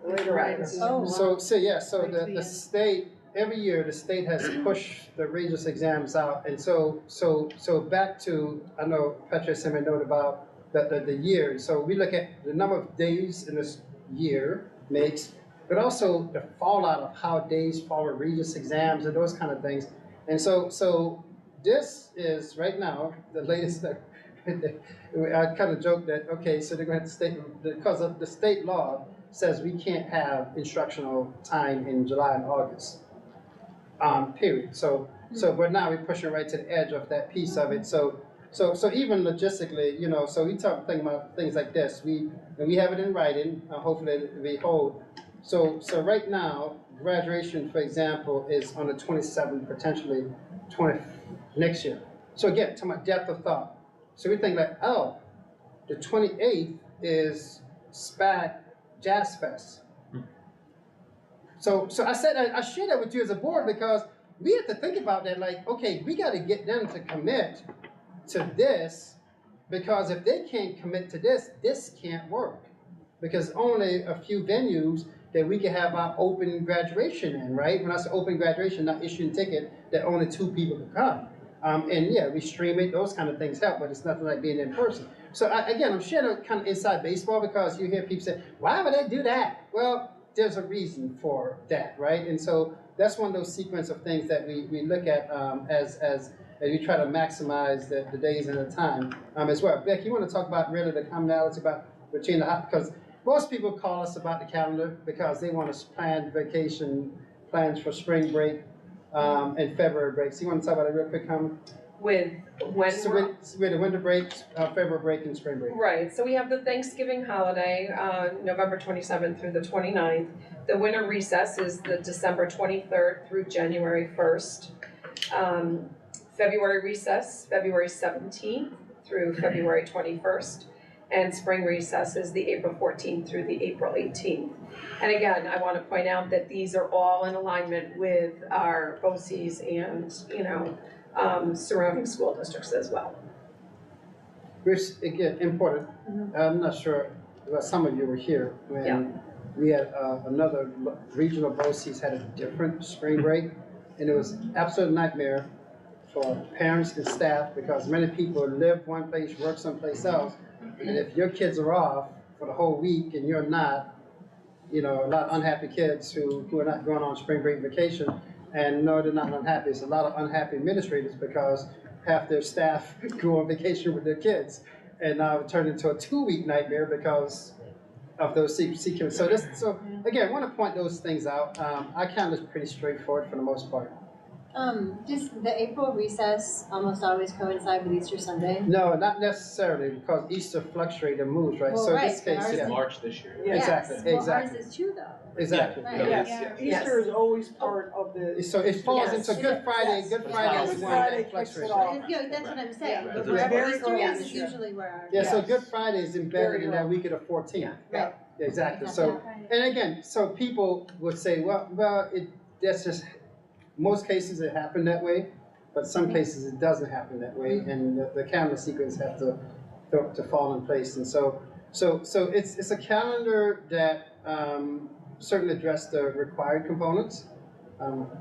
Later Right. on. So the state, every year, the state has pushed the Regis exams out. And so back to, I know Petra sent me a note about the year. So we look at the number of days in this year makes, but also the fallout of how days fall with Regis exams and those kind of things. And so this is right now, the latest that I kind of joke that, okay, so they're going to have to state, because of the state law says we can't have instructional time in July and August, period. So but now we're pushing right to the edge of that piece of it. So even logistically, so we thinking about things like this. We have it in writing, hopefully we hold. So right now, graduation, for example, is on the 27th, potentially 20, next year. So again, to my depth of thought. So we think like, oh, the 28th is SPAC Jazz Fest. So I said, I share that with you as a board because we have to think about that, like, okay, we gotta get them to commit to this, because if they can't commit to this, this can't work. Because only a few venues that we can have our open graduation in, right? When I say open graduation, not issuing a ticket that only 2 people can come. And yeah, we stream it, those kind of things help, but it's nothing like being in person. So again, I'm sharing kind of inside baseball because you hear people say, why would they do that? Well, there's a reason for that, right? And so that's one of those sequence of things that we look at as we try to maximize the days and the time as well. Beck, you want to talk about really the commonality between because most people call us about the calendar because they want to plan vacation plans for spring break and February break. So you want to talk about it real quick, With when So we're- with the winter break, February break, and spring break. Right, so we have the Thanksgiving holiday, November 27th through the 29th. The winter recess is the December 23rd through January 1st. February recess, February 17th through February 21st. And spring recess is the April 14th through the April 18th. And again, I want to point out that these are all in alignment with our BOCES and, surrounding school districts as well. Which, again, important. I'm not sure, well, some of you were here when we had another regional BOCES had a different spring break, and it was absolute nightmare for parents and staff because many people live one place, work someplace else, and if your kids are off for the whole week and you're not, a lot of unhappy kids who are not going on spring break vacation. And no, they're not unhappy. It's a lot of unhappy administrators because half their staff go on vacation with their kids. And now it turned into a 2-week nightmare because of those sequences. So again, I want to point those things out. Our calendar is pretty straightforward for the most part. Does the April recess almost always coincide with Easter Sunday? No, not necessarily because Easter fluctuates and moves, right? Well, so in right, this case, ours yeah. is- March this year. Exactly, Yes, well, exactly. ours is too though. Exactly. Right. Yes, Easter is always part of the. So it falls Yes. into Good Friday. Yes. Good Friday is Good one Friday that kicks fluctuates. it off. Yeah, that's what I'm saying, Yeah. but It's wherever very Easter early is, this is year. usually where our. Yeah, so Yes. Good Friday is embedded Very in that early. week of the 14th. Right. Yeah, exactly. So, and again, so people would say, well, that's just, most cases it happened that way, but some cases it doesn't happen that way, and the calendar sequence have to fall in place. And so it's a calendar that certainly address the required components.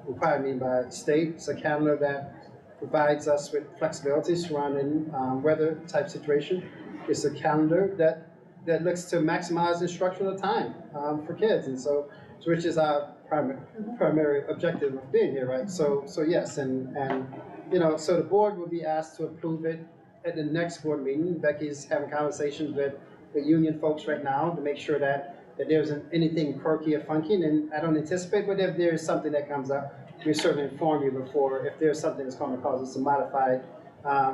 Required mean by state. It's a calendar that provides us with flexibility surrounding weather type situation. It's a calendar that looks to maximize instructional time for kids, and so which is our primary objective of being here, right? So yes, and so the board will be asked to approve it at the next board meeting. Becky's having conversations with the union folks right now to make sure that there isn't anything quirky or funky, and I don't anticipate, but if there is something that comes up, we'll certainly inform you before. If there's something that's going to cause us to modify it,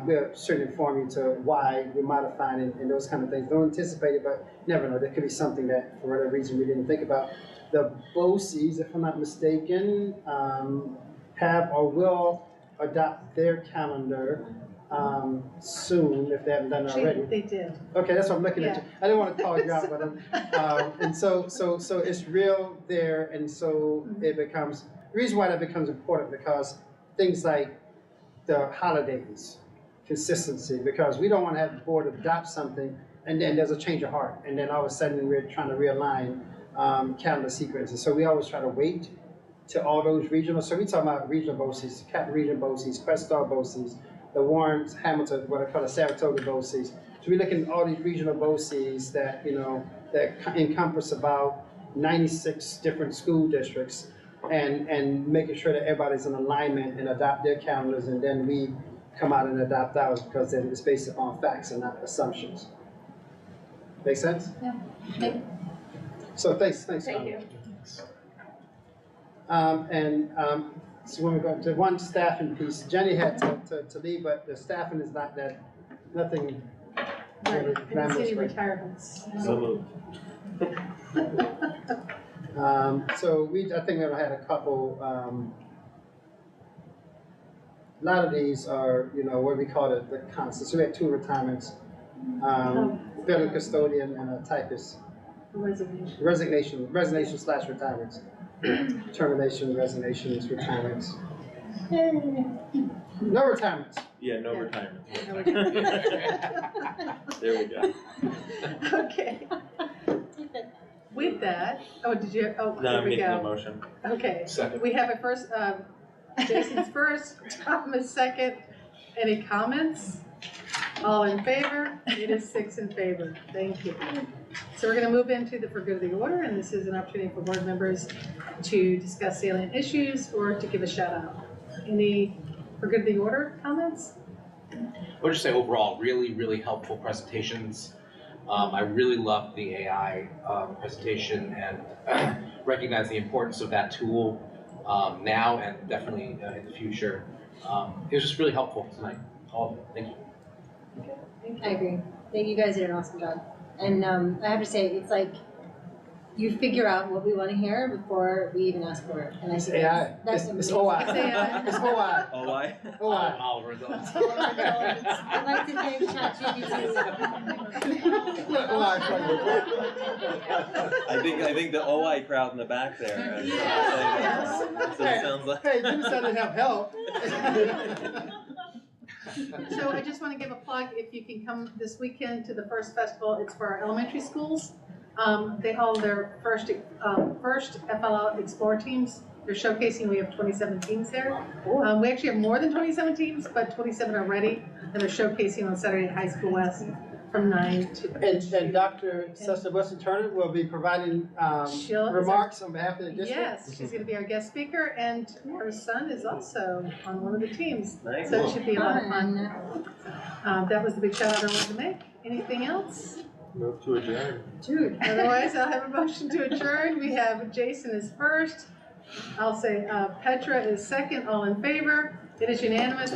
we'll certainly inform you to why we're modifying it and those kind of things. Don't anticipate it, but never know. There could be something that, for whatever reason, we didn't think about. The BOCES, if I'm not mistaken, have or will adopt their calendar soon, if they haven't done it already. They did. Okay, that's what I'm looking at. You. I didn't want to call you out, but and so it's real there, and so it becomes the reason why that becomes important because things like the holidays, consistency, because we don't want to have the board adopt something and then there's a change of heart, and then all of a sudden we're trying to realign calendar sequences. So we always try to wait to all those regional. So we talk about regional BOCES, Capital Region BOCES, Crestall BOCES, the Warren, Hamilton, what I call the Saratoga BOCES. So we look at all these regional BOCES that that encompass about 96 different school districts, and making sure that everybody's in alignment and adopt their calendars, and then we come out and adopt ours because then it's based upon facts and not assumptions. Make sense? Yeah. So thanks. Thank you. So when we go to one staffing piece, Jenny had to leave, but the staffing is not that, nothing really Right, and glamorous, city right? retirements. So moved. So I think we've had a couple, a lot of these are, what we call the constants. So we had 2 retirements, building custodian and a typist. Resignation / retirements. Termination, resignations, retirements. No retirements. Yeah, no retirement. No retirement. There we go. Okay. With that, did you, No, there I'm we making a go. motion. Okay, Second. we have a first, Jason's first, Thomas second. Any comments? All in favor? It is 6 in favor. Thank you. So we're gonna move into the for good of the order, and this is an opportunity for board members to discuss salient issues or to give a shout out. Any for good of the order comments? I would just say overall, really, really helpful presentations. I really loved the AI presentation and recognize the importance of that tool now and definitely in the future. It was just really helpful tonight. All of it. Thank you. I agree. Think you guys did an awesome job. And I have to say, it's like you figure out what we want to hear before we even ask for it. And I It's think AI. that's It's amazing. OI. It's AI. It's OI. Oh, why? OI. Oliver, though. I'd like to thank ChatGPT. OI. I think the OI crowd in the back there. So it sounds like. Hey, you said it have help. So I just want to give a plug, if you can come this weekend to the first festival, it's for our elementary schools. They hold their first FLL Explore teams. They're showcasing, we have 27 teams there. We actually have more than 27 teams, but 27 are ready, and they're showcasing on Saturday at High School West from 9 to. And Dr. Cecily Wilson Turner will be providing remarks on behalf of the district. Yes, she's gonna be our guest speaker, and her son is also on one of the teams. Nice. So it should be a lot of fun. That was the big shout out I wanted to make. Anything else? Move to adjourn. Dude, otherwise I'll have a motion to adjourn. We have Jason is first. I'll say Petra is second. All in favor? It is unanimous.